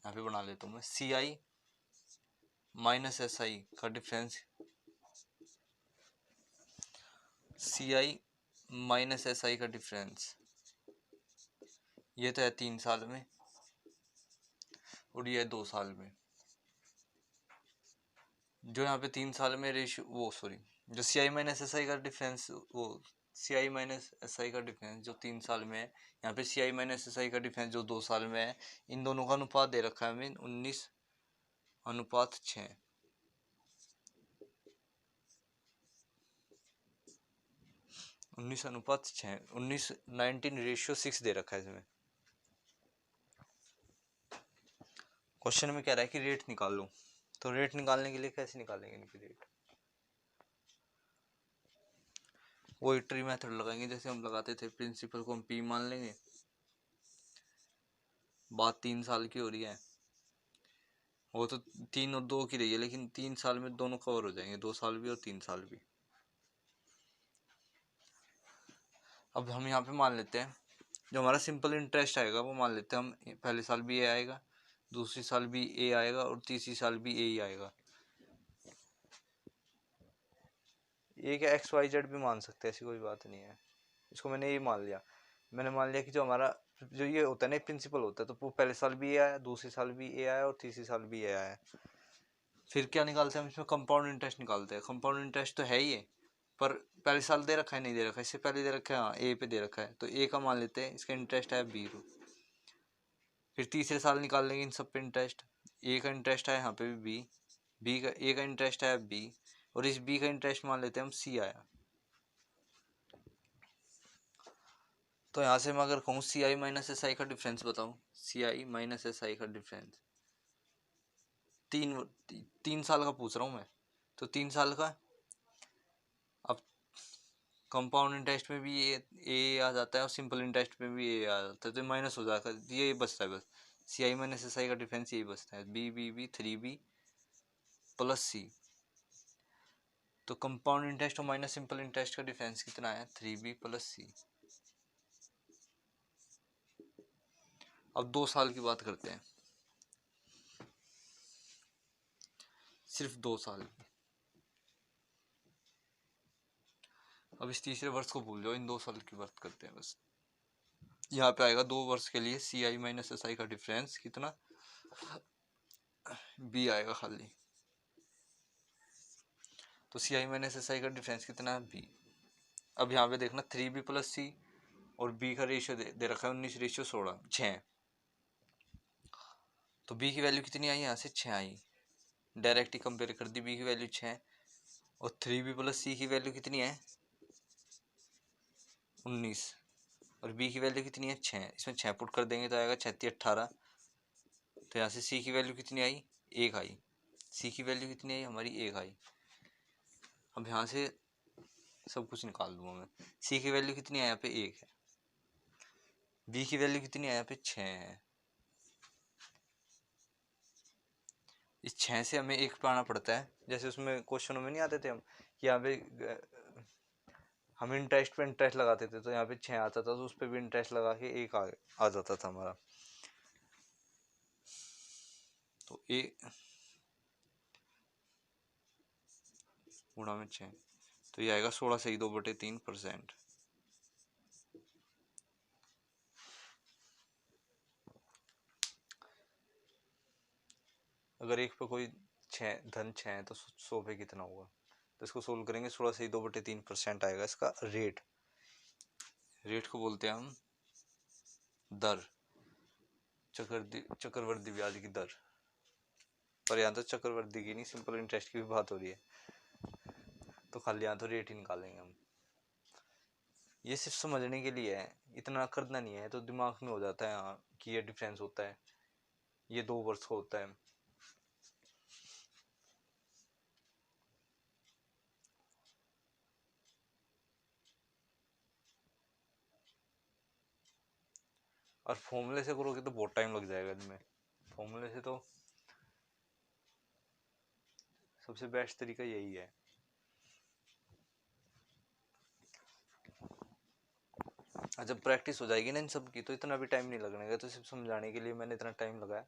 यहाँ पे बना लेता हूँ मैं, CI माइनस एस आई का difference, C I minus S I का डिफरेंस, ये तो है 3 साल में और ये है 2 साल में। जो यहाँ पे 3 साल में रेशियो, वो सॉरी, जो सी आई माइनस एस आई का डिफरेंस, वो सी आई माइनस एस आई का डिफरेंस जो 3 साल में है, यहाँ पे सी आई माइनस एस आई का डिफरेंस जो 2 साल में है, इन दोनों का अनुपात दे रखा है हमें 19:6। 19:6, 19:6 दे रखा है इसमें। क्वेश्चन में कह रहा है कि रेट निकाल लो, तो रेट निकालने के लिए कैसे निकालेंगे इनकी रेट? वही ट्री मेथड लगाएंगे जैसे हम लगाते थे। प्रिंसिपल को हम पी मान लेंगे, बात 3 साल की हो रही है, वो तो 3 और 2 की रही है, लेकिन 3 साल में दोनों कवर हो जाएंगे, 2 साल भी और 3 साल भी। अब हम यहाँ पे मान लेते हैं जो हमारा सिंपल इंटरेस्ट आएगा वो मान लेते हैं हम, पहले साल भी ए आएगा, दूसरी साल भी ए आएगा और तीसरी साल भी ए ही आएगा। ये क्या एक्स वाई जेड भी मान सकते हैं, ऐसी कोई बात नहीं है। इसको मैंने ये मान लिया, मैंने मान लिया कि जो हमारा जो ये होता है ना प्रिंसिपल होता है, तो पहले साल भी ए आया, दूसरे साल भी ए आया और तीसरी साल भी ए आया। फिर क्या निकालते हैं हम इसमें? कंपाउंड इंटरेस्ट निकालते हैं। कंपाउंड इंटरेस्ट तो है ही है, पर पहले साल दे रखा है नहीं दे रखा है, इससे पहले दे रखा है, हाँ ए पे दे रखा है, तो ए का मान लेते हैं, इसका इंटरेस्ट है बी। फिर तीसरे साल निकाल लेंगे इन सब पे इंटरेस्ट। ए का इंटरेस्ट है यहाँ पे भी बी, बी का ए का इंटरेस्ट है बी, और इस बी का इंटरेस्ट मान लेते हैं हम सी आया। तो यहाँ से मैं अगर कहूँ सी आई माइनस एस आई का डिफरेंस बताऊँ, सी आई माइनस एस आई का डिफरेंस, तीन साल का पूछ रहा हूँ मैं, तो 3 साल का। अब कंपाउंड इंटरेस्ट में भी ए आ जाता है और सिंपल इंटरेस्ट में भी ए आ जाता है, तो माइनस हो जाता है, ये बचता है बस। सी आई माइनस एस आई का डिफरेंस यही बचता है, B B B 3b plus C. तो कंपाउंड इंटरेस्ट और माइनस सिंपल इंटरेस्ट का डिफरेंस कितना है? 3b प्लस सी। अब 2 साल की बात करते हैं, सिर्फ 2 साल। अब इस तीसरे वर्ष को भूल जाओ, इन 2 साल की बात करते हैं बस। यहाँ पे आएगा 2 वर्ष के लिए सी आई माइनस एस आई का डिफरेंस कितना? बी आएगा खाली। तो सी आई माइनस एस आई का डिफरेंस कितना है? बी। अब यहाँ पे देखना 3b प्लस सी और बी का रेशियो दे रखा है 19:16, तो बी की वैल्यू कितनी आई? यहाँ से 6 आई, डायरेक्ट ही कंपेयर कर दी, बी की वैल्यू 6 और 3b प्लस सी की वैल्यू कितनी है? 19, और बी की वैल्यू कितनी है? 6। इसमें 6 पुट कर देंगे तो आएगा 36 18। तो यहाँ से सी की वैल्यू कितनी आई? 1 आई। सी की वैल्यू कितनी आई? हमारी 1 आई। अब यहाँ से सब कुछ निकाल दूंगा मैं। सी की वैल्यू कितनी है? यहाँ पे 1 है। बी की वैल्यू कितनी है? यहाँ पे 6 है। इस 6 से हमें 1 पे आना पड़ता है, जैसे उसमें क्वेश्चनों में नहीं आते थे हम कि यहाँ पे हम इंटरेस्ट पे इंटरेस्ट लगाते थे, तो यहाँ पे 6 आता था, तो उस पर भी इंटरेस्ट लगा के 1 आ जाता था हमारा। तो ए गुणा में 6, तो ये आएगा 16 सही 2/3%। अगर एक पे कोई 6 है तो 100 पे कितना होगा? तो इसको सोल्व करेंगे, 16 सही 2/3% आएगा इसका रेट। रेट को बोलते हैं हम दर, चक्रवर्ती ब्याज की दर। पर यहाँ तो चक्रवर्ती की नहीं, सिंपल इंटरेस्ट की भी बात हो रही है, तो खाली यहाँ तो रेट ही निकालेंगे हम। ये सिर्फ समझने के लिए है, इतना करना नहीं है, तो दिमाग में हो जाता है हाँ कि ये डिफरेंस होता है, ये 2 वर्ष का होता है। और फॉर्मूले से करोगे तो बहुत टाइम लग जाएगा इनमें। फॉर्मूले से तो सबसे बेस्ट तरीका यही है। जब प्रैक्टिस हो जाएगी ना इन सब की, तो इतना भी टाइम नहीं लगने का, तो सिर्फ समझाने के लिए मैंने इतना टाइम लगाया,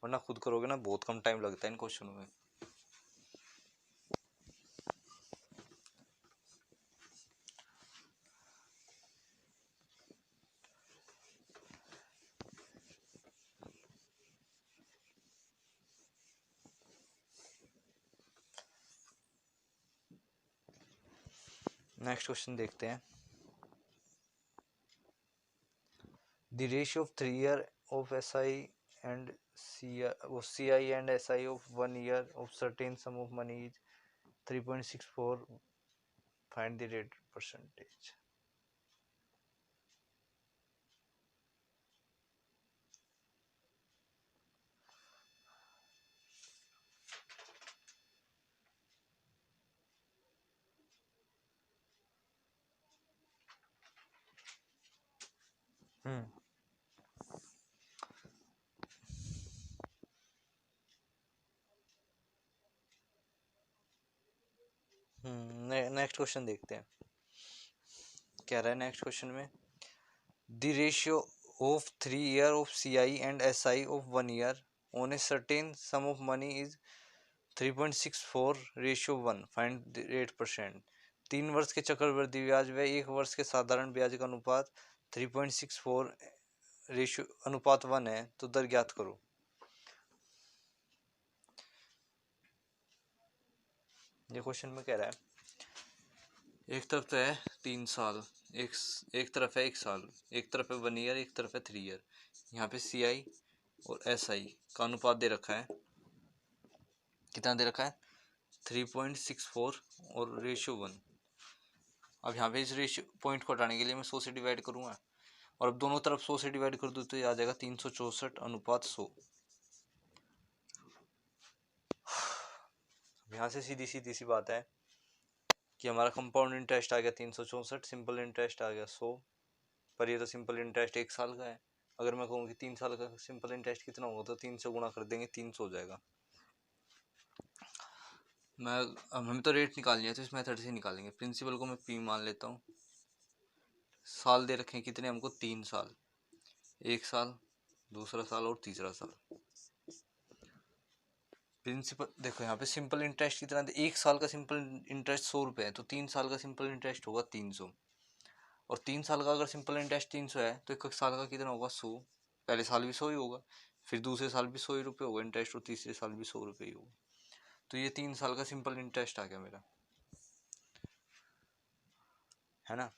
वरना खुद करोगे ना बहुत कम टाइम लगता है इन क्वेश्चनों में। नेक्स्ट क्वेश्चन देखते हैं। The ratio of 3 year of SI and CI and SI of 1 year of certain sum of money is 3.64. Find the rate percentage. Next question देखते हैं। क्या रहा है नेक्स्ट क्वेश्चन में? The ratio of 3 year of CI and SI of 1 year on a certain sum of money is 3.64:1. Find the rate percent. 3 वर्ष के चक्रवृद्धि ब्याज व 1 वर्ष के साधारण ब्याज का अनुपात 3.64:1 है, तो दर ज्ञात करो। ये क्वेश्चन में कह रहा है एक तरफ तो है 3 साल, एक तरफ है 1 साल, एक तरफ है 1 ईयर, एक तरफ है 3 ईयर। यहाँ पे CI और SI का अनुपात दे रखा है, कितना दे रखा है? 3.64 और रेशियो 1। अब यहाँ पे इस रेशियो पॉइंट को हटाने के लिए मैं 100 से डिवाइड करूँगा, और अब दोनों तरफ 100 से डिवाइड कर दूँ तो ये आ जाएगा 364:100। यहाँ से सीधी सीधी सी बात है कि हमारा कंपाउंड इंटरेस्ट आ गया 364, सिंपल इंटरेस्ट आ गया 100, पर ये तो सिंपल इंटरेस्ट 1 साल का है। अगर मैं कहूँ कि 3 साल का सिंपल इंटरेस्ट कितना होगा तो 3 से गुणा कर देंगे, 300 हो जाएगा। अब हमें तो रेट निकालनी है तो इस मेथड से निकालेंगे। प्रिंसिपल को मैं P मान लेता हूँ। साल दे रखे हैं कितने हमको? 3 साल, 1 साल, दूसरा साल और तीसरा साल। प्रिंसिपल देखो यहाँ पे सिंपल इंटरेस्ट कितना है? 1 साल का सिंपल इंटरेस्ट 100 रुपये है, तो 3 साल का सिंपल इंटरेस्ट होगा 300। और 3 साल का अगर सिंपल इंटरेस्ट 300 है तो 1 साल का कितना होगा? 100। पहले साल भी 100 ही होगा, फिर दूसरे साल भी 100 ही रुपये होगा इंटरेस्ट, और तीसरे साल भी 100 रुपये ही होगा। तो ये 3 साल का सिंपल इंटरेस्ट आ गया मेरा, है ना।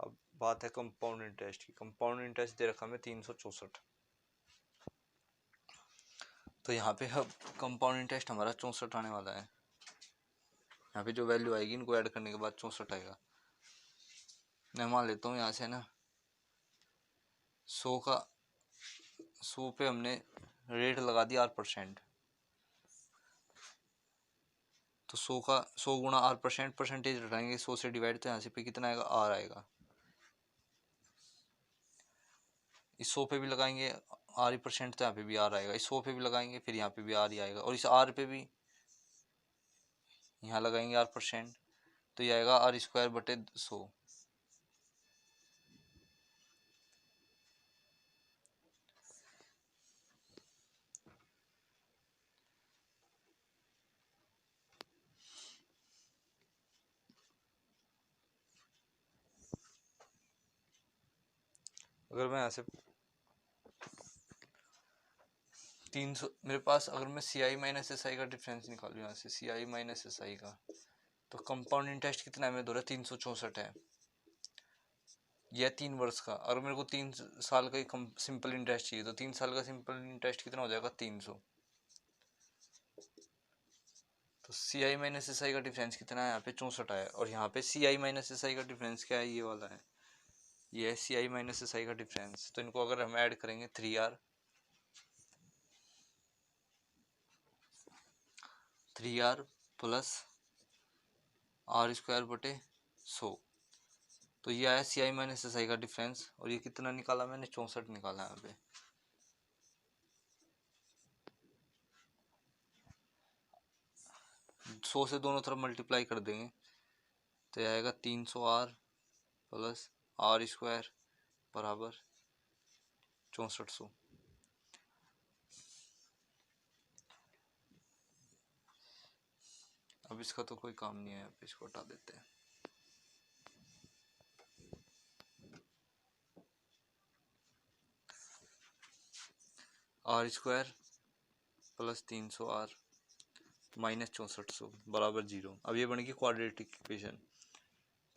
अब बात है कंपाउंड इंटरेस्ट की। कंपाउंड इंटरेस्ट दे रखा हमें 364, तो यहाँ पे अब कंपाउंड इंटरेस्ट हमारा 64 आने वाला है। यहाँ पे जो वैल्यू आएगी इनको ऐड करने के बाद 64 आएगा। मैं मान लेता हूँ यहाँ से ना 100 पे हमने रेट लगा दिया 8%, तो 100 गुणा 8%, परसेंटेज हटाएंगे 100 से डिवाइड, तो यहाँ से पे कितना आएगा? R आएगा। इस 100 पे भी लगाएंगे R%, तो यहाँ पे भी R आएगा। इस 100 पे भी लगाएंगे, फिर यहाँ पे भी R ही आएगा, और इस R पे भी यहाँ लगाएंगे R%, तो ये आएगा R²/100। अगर मैं यहाँ से 300 मेरे पास, अगर मैं CI माइनस SI का डिफरेंस निकालूँ यहाँ से CI माइनस SI का, तो कंपाउंड इंटरेस्ट कितना है? मेरे द्वारा 364 है, यह 3 वर्ष का। अगर मेरे को 3 साल का ही सिंपल इंटरेस्ट चाहिए तो 3 साल का सिंपल इंटरेस्ट कितना हो जाएगा? 300। तो CI माइनस SI का डिफरेंस कितना है? यहाँ पे 64 है, और यहाँ पे CI माइनस SI का डिफरेंस क्या है? ये वाला है, ये है CI माइनस SI का डिफरेंस। तो इनको अगर हम ऐड करेंगे 3R प्लस R²/100, तो ये आया CI माइनस SI का डिफरेंस। और ये कितना निकाला मैंने? 64 निकाला यहाँ पे। सौ से दोनों तरफ मल्टीप्लाई कर देंगे तो यह आएगा 300R प्लस R² बराबर 6400। अब इसका तो कोई काम नहीं है, अब इसको हटा देते हैं। R² प्लस 300R माइनस 6400 बराबर 0। अब ये बनेगी क्वाड्रेटिक इक्वेशन।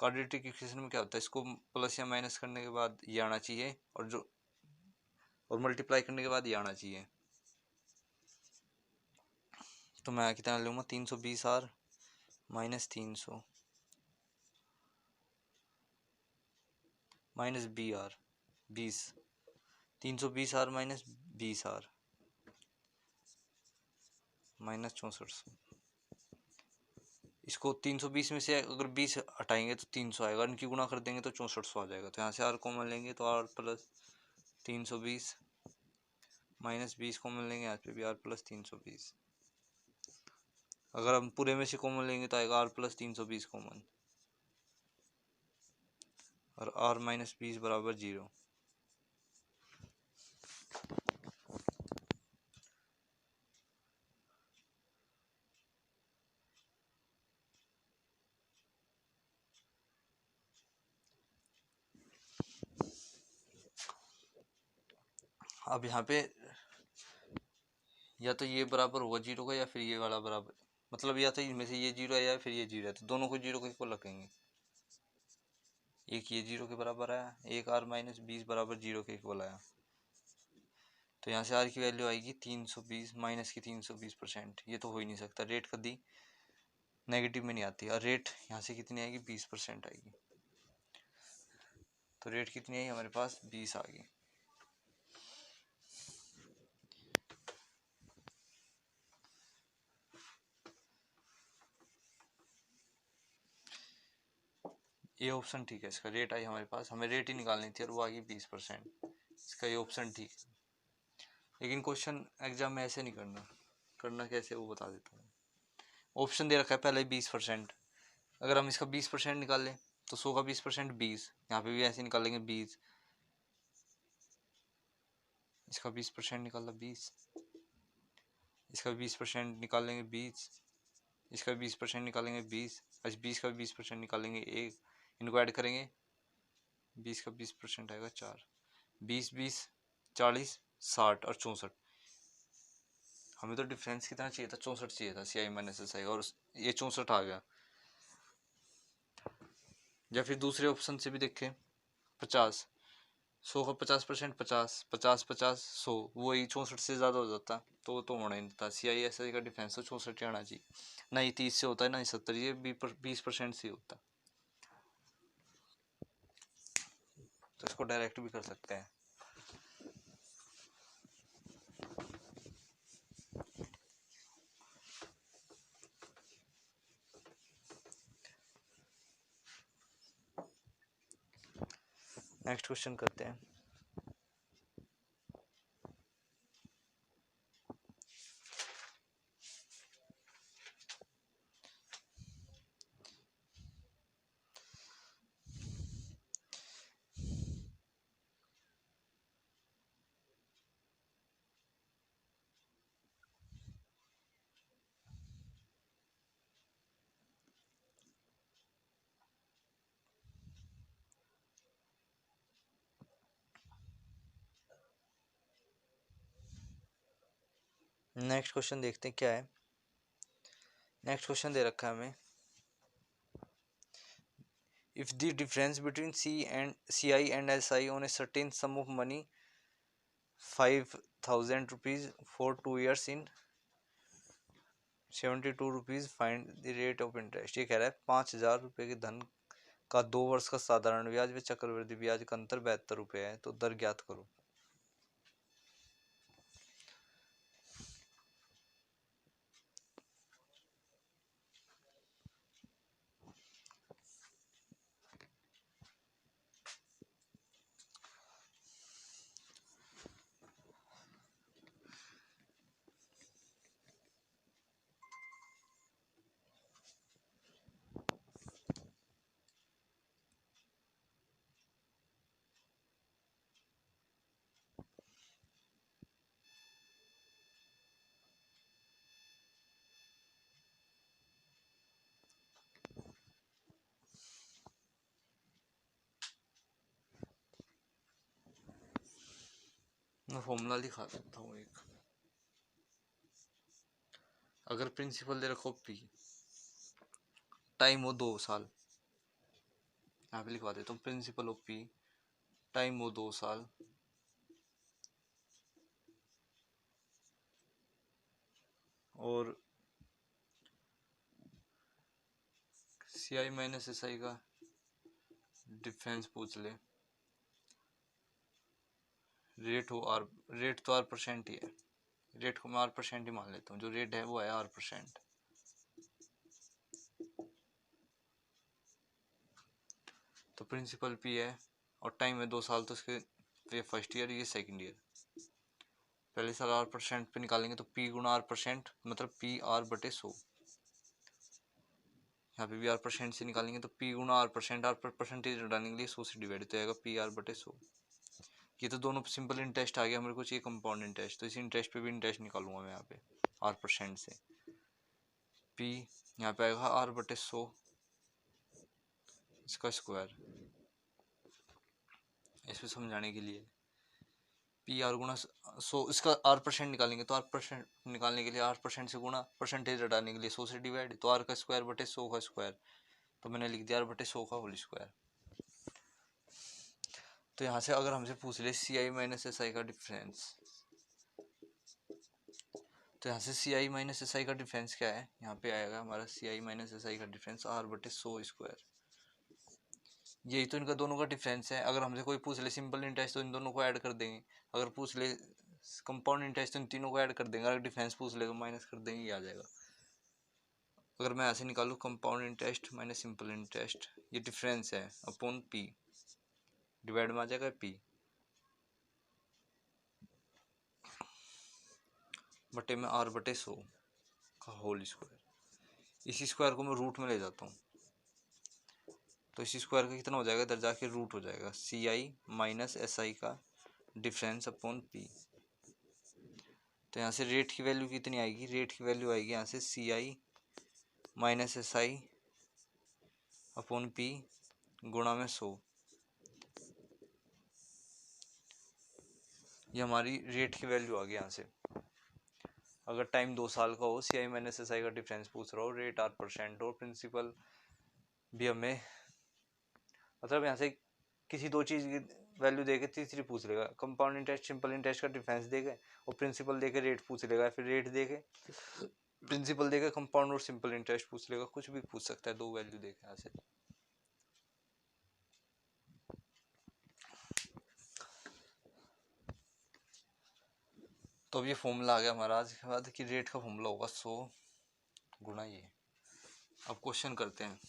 क्वाड्रेटिक इक्वेशन में क्या होता है, इसको प्लस या माइनस करने के बाद ये आना चाहिए और मल्टीप्लाई करने के बाद ये आना चाहिए। तो मैं कितना लूँगा 320R minus 300 minus BR 20, 320R minus 20R minus 6400। इसको 320 में से अगर 20 हटाएंगे तो 300 आएगा, इनकी गुणा कर देंगे तो 6400 आ जाएगा। तो यहाँ से R कॉमन लेंगे तो R प्लस 320 माइनस 20 कॉमन लेंगे, यहाँ पे भी R प्लस 320। अगर हम पूरे में से कॉमन लेंगे तो आएगा R प्लस 320 कॉमन, और R माइनस 20 बराबर 0। अब यहाँ पे या तो ये बराबर होगा 0 का, या फिर ये वाला बराबर, मतलब या तो इनमें से ये 0 है या फिर ये 0 है, तो दोनों को 0 के इक्वल रखेंगे। एक ये 0 के बराबर आया, एक R माइनस 20 बराबर 0 के इक्वल आया। तो यहाँ से R की वैल्यू आएगी 320 माइनस की 320%। ये तो हो ही नहीं सकता, रेट कभी नेगेटिव में नहीं आती, और रेट यहाँ से कितनी आएगी 20% आएगी। तो रेट कितनी आई हमारे पास 20 आ गई। ये ऑप्शन ठीक है, इसका रेट आई हमारे पास, हमें रेट ही निकालनी थी और वो आ गई 20%। इसका ये ऑप्शन ठीक है, लेकिन क्वेश्चन एग्जाम में ऐसे नहीं करना। करना कैसे वो बता देता हूँ। ऑप्शन दे रखा है पहले 20%, अगर हम इसका 20% निकाल लें तो 100 का 20% 20, यहाँ पे भी ऐसे निकालेंगे 20, इसका 20% निकाला 20, इसका 20% निकालेंगे 20, इसका 20% निकालेंगे 20, अच्छा 20 का 20% निकालेंगे 1, इनको ऐड करेंगे 20 का 20% आएगा 4, 20 20 40 60 और 64। हमें तो डिफरेंस कितना चाहिए था, 64 चाहिए था, CI माइनस SI, और ये 64 आ गया। या फिर दूसरे ऑप्शन से भी देखें, 50, 100 का 50% 50 50 50 100, वही 64 से ज़्यादा हो जाता, तो वो तो होना ही नहीं था। CI SI का डिफरेंस तो 64 आना चाहिए, ना ही 30 से होता है ना ही 70, ये 20% से होता। तो इसको डायरेक्ट भी कर सकते हैं। नेक्स्ट क्वेश्चन करते हैं। नेक्स्ट क्वेश्चन देखते हैं क्या है। नेक्स्ट क्वेश्चन दे रखा है हमें, if the difference between CI and SI on a certain sum of money 5,000 rupees for 2 years in 72 rupees, find the rate of interest। ये कह रहा है 5,000 रुपये के धन का 2 वर्ष का साधारण ब्याज व चक्रवृद्धि ब्याज का अंतर 72 रुपये है, तो दर ज्ञात करो। मैं फॉर्मूला दिखा सकता हूँ एक। अगर प्रिंसिपल दे रखो P, टाइम हो 2 साल, यहाँ पे लिखवा देता हूँ प्रिंसिपल ऑफ पी, टाइम वो 2 साल, और सी आई माइनस एस आई का डिफरेंस पूछ ले, रेट हो आर, रेट तो R% ही है, रेट को मैं R% ही मान लेता हूँ, जो रेट है वो है R%। तो प्रिंसिपल पी है और टाइम है 2 साल, तो इसके ये फर्स्ट ईयर, ये सेकंड ईयर। पहले साल R% पे निकालेंगे तो P गुणा R%, मतलब PR/100। यहाँ पे भी R% से निकालेंगे तो P गुणा R%, R पर परसेंटेज डालने के लिए 100 से डिवाइड, तो आएगा PR/100। ये तो दोनों सिंपल इंटरेस्ट आ गया, मेरे को चाहिए कंपाउंड इंटरेस्ट, तो इसी इंटरेस्ट पे भी इंटरेस्ट निकालूंगा मैं यहाँ पे R% से। P यहाँ पे आएगा R/100 इसका स्क्वायर, इसमें समझाने के लिए PR गुणा 100, इसका R% निकालेंगे तो R% निकालने के लिए R% से गुणा, परसेंटेज हटाने के लिए 100 से डिवाइड, तो R का स्क्वायर बटे 100 का स्क्वायर, तो मैंने लिख दिया R/100 का होल स्क्वायर। तो यहाँ से अगर हमसे पूछ ले सी आई माइनस एस आई का डिफरेंस, तो यहाँ से C I minus S I का डिफरेंस क्या है, यहाँ पे आएगा हमारा सी आई माइनस एस आई का डिफरेंस R/100 स्क्वायर। यही तो इनका दोनों का डिफरेंस है। अगर हमसे कोई पूछ ले सिंपल इंटरेस्ट तो इन दोनों को ऐड कर देंगे, अगर पूछ ले कंपाउंड इंटरेस्ट तो इन तीनों को ऐड कर देंगे, अगर डिफरेंस पूछ ले तो माइनस कर देंगे, ये आ जाएगा। अगर मैं ऐसे निकालूँ compound interest minus simple interest, ये डिफरेंस है अपॉन पी, डिवाइड में आ जाएगा पी बटे में R/100 का होल स्क्वायर। इसी स्क्वायर को मैं रूट में ले जाता हूँ, तो इसी स्क्वायर का कितना हो जाएगा, इधर जाके रूट हो जाएगा, सी आई माइनस एस आई का डिफरेंस अपॉन पी। तो यहाँ से रेट की वैल्यू कितनी आएगी, रेट की वैल्यू आएगी यहाँ से C I minus S I upon P गुणा में 100। ये हमारी रेट की वैल्यू आ गई यहाँ से। अगर टाइम 2 साल का हो, सी आई माइनस एस आई का डिफरेंस पूछ रहा हो, रेट R% हो, प्रिंसिपल भी हमें, मतलब यहाँ से किसी दो चीज़ की वैल्यू देके तीसरी पूछ लेगा, कंपाउंड इंटरेस्ट सिंपल इंटरेस्ट का डिफरेंस देगा, और प्रिंसिपल देके रेट पूछ लेगा, फिर रेट देके प्रिंसिपल देके कंपाउंड और सिंपल इंटरेस्ट पूछ लेगा, कुछ भी पूछ सकता है, दो वैल्यू देके यहाँ से। तो अब ये फॉर्मूला आ गया हमारा आज के बाद कि रेट का फॉर्मूला होगा 100 गुणा ये। अब क्वेश्चन करते हैं।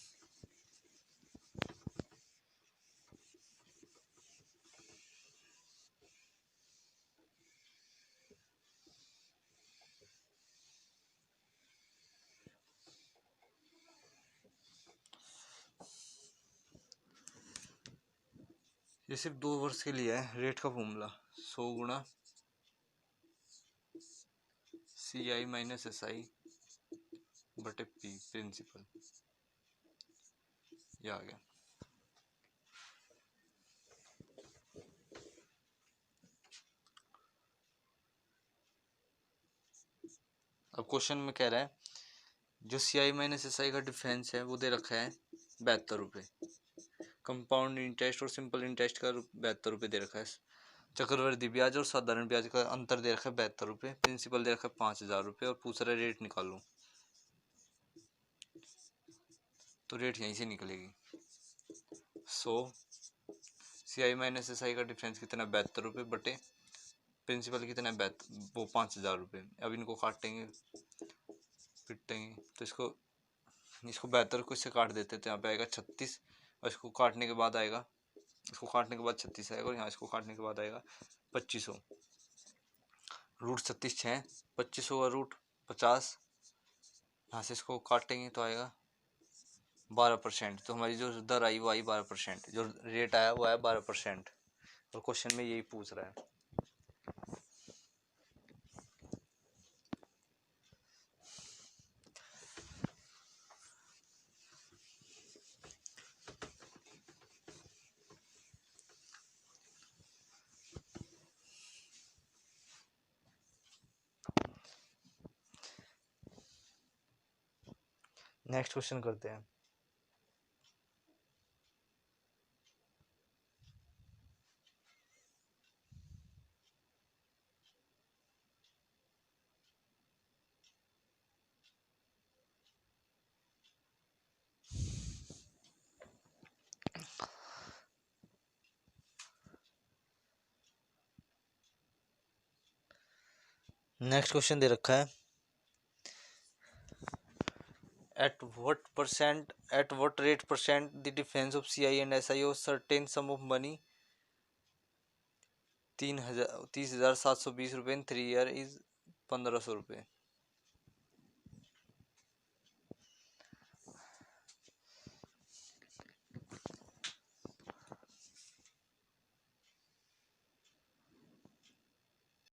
ये सिर्फ 2 वर्ष के लिए है, रेट का फॉर्मूला 100 गुणा सी आई माइनस एस आई बटे पी प्रिंसिपल, ये आ गया। अब क्वेश्चन में कह रहा है जो सी आई माइनस एस आई का डिफरेंस है वो दे रखा है 72 रुपये, कंपाउंड इंटरेस्ट और सिंपल इंटरेस्ट का 72 रुपये दे रखा है, चक्रवृद्धि ब्याज और साधारण ब्याज का अंतर दे रखा है 72 रुपये, प्रिंसिपल दे रखा है 5000 रुपये, और पूछ रहा है रेट निकालो। तो रेट यहीं से निकलेगी 100 सी आई माइनस एस आई का डिफरेंस कितना 72 रुपये बटे प्रिंसिपल कितना है वो 5000 रुपये। अब इनको काटेंगे पिटेंगे, तो इसको इसको 72 को इससे काट देते थे, यहाँ पे आएगा 36, और इसको काटने के बाद आएगा, इसको काटने के बाद 36 आएगा, और यहाँ इसको काटने के बाद आएगा 2500। रूट 36 6, 2500 का रूट 50, यहाँ से इसको काटेंगे तो आएगा 12%। तो हमारी जो दर आई वो आई 12%, जो रेट आया वो आया 12%, और क्वेश्चन में यही पूछ रहा है। नेक्स्ट क्वेश्चन करते हैं। नेक्स्ट क्वेश्चन दे रखा है, at what rate percent the difference of CI and SI of certain sum of money 30,720 रुपये इन 3 ईयर इज 1,500 रुपये।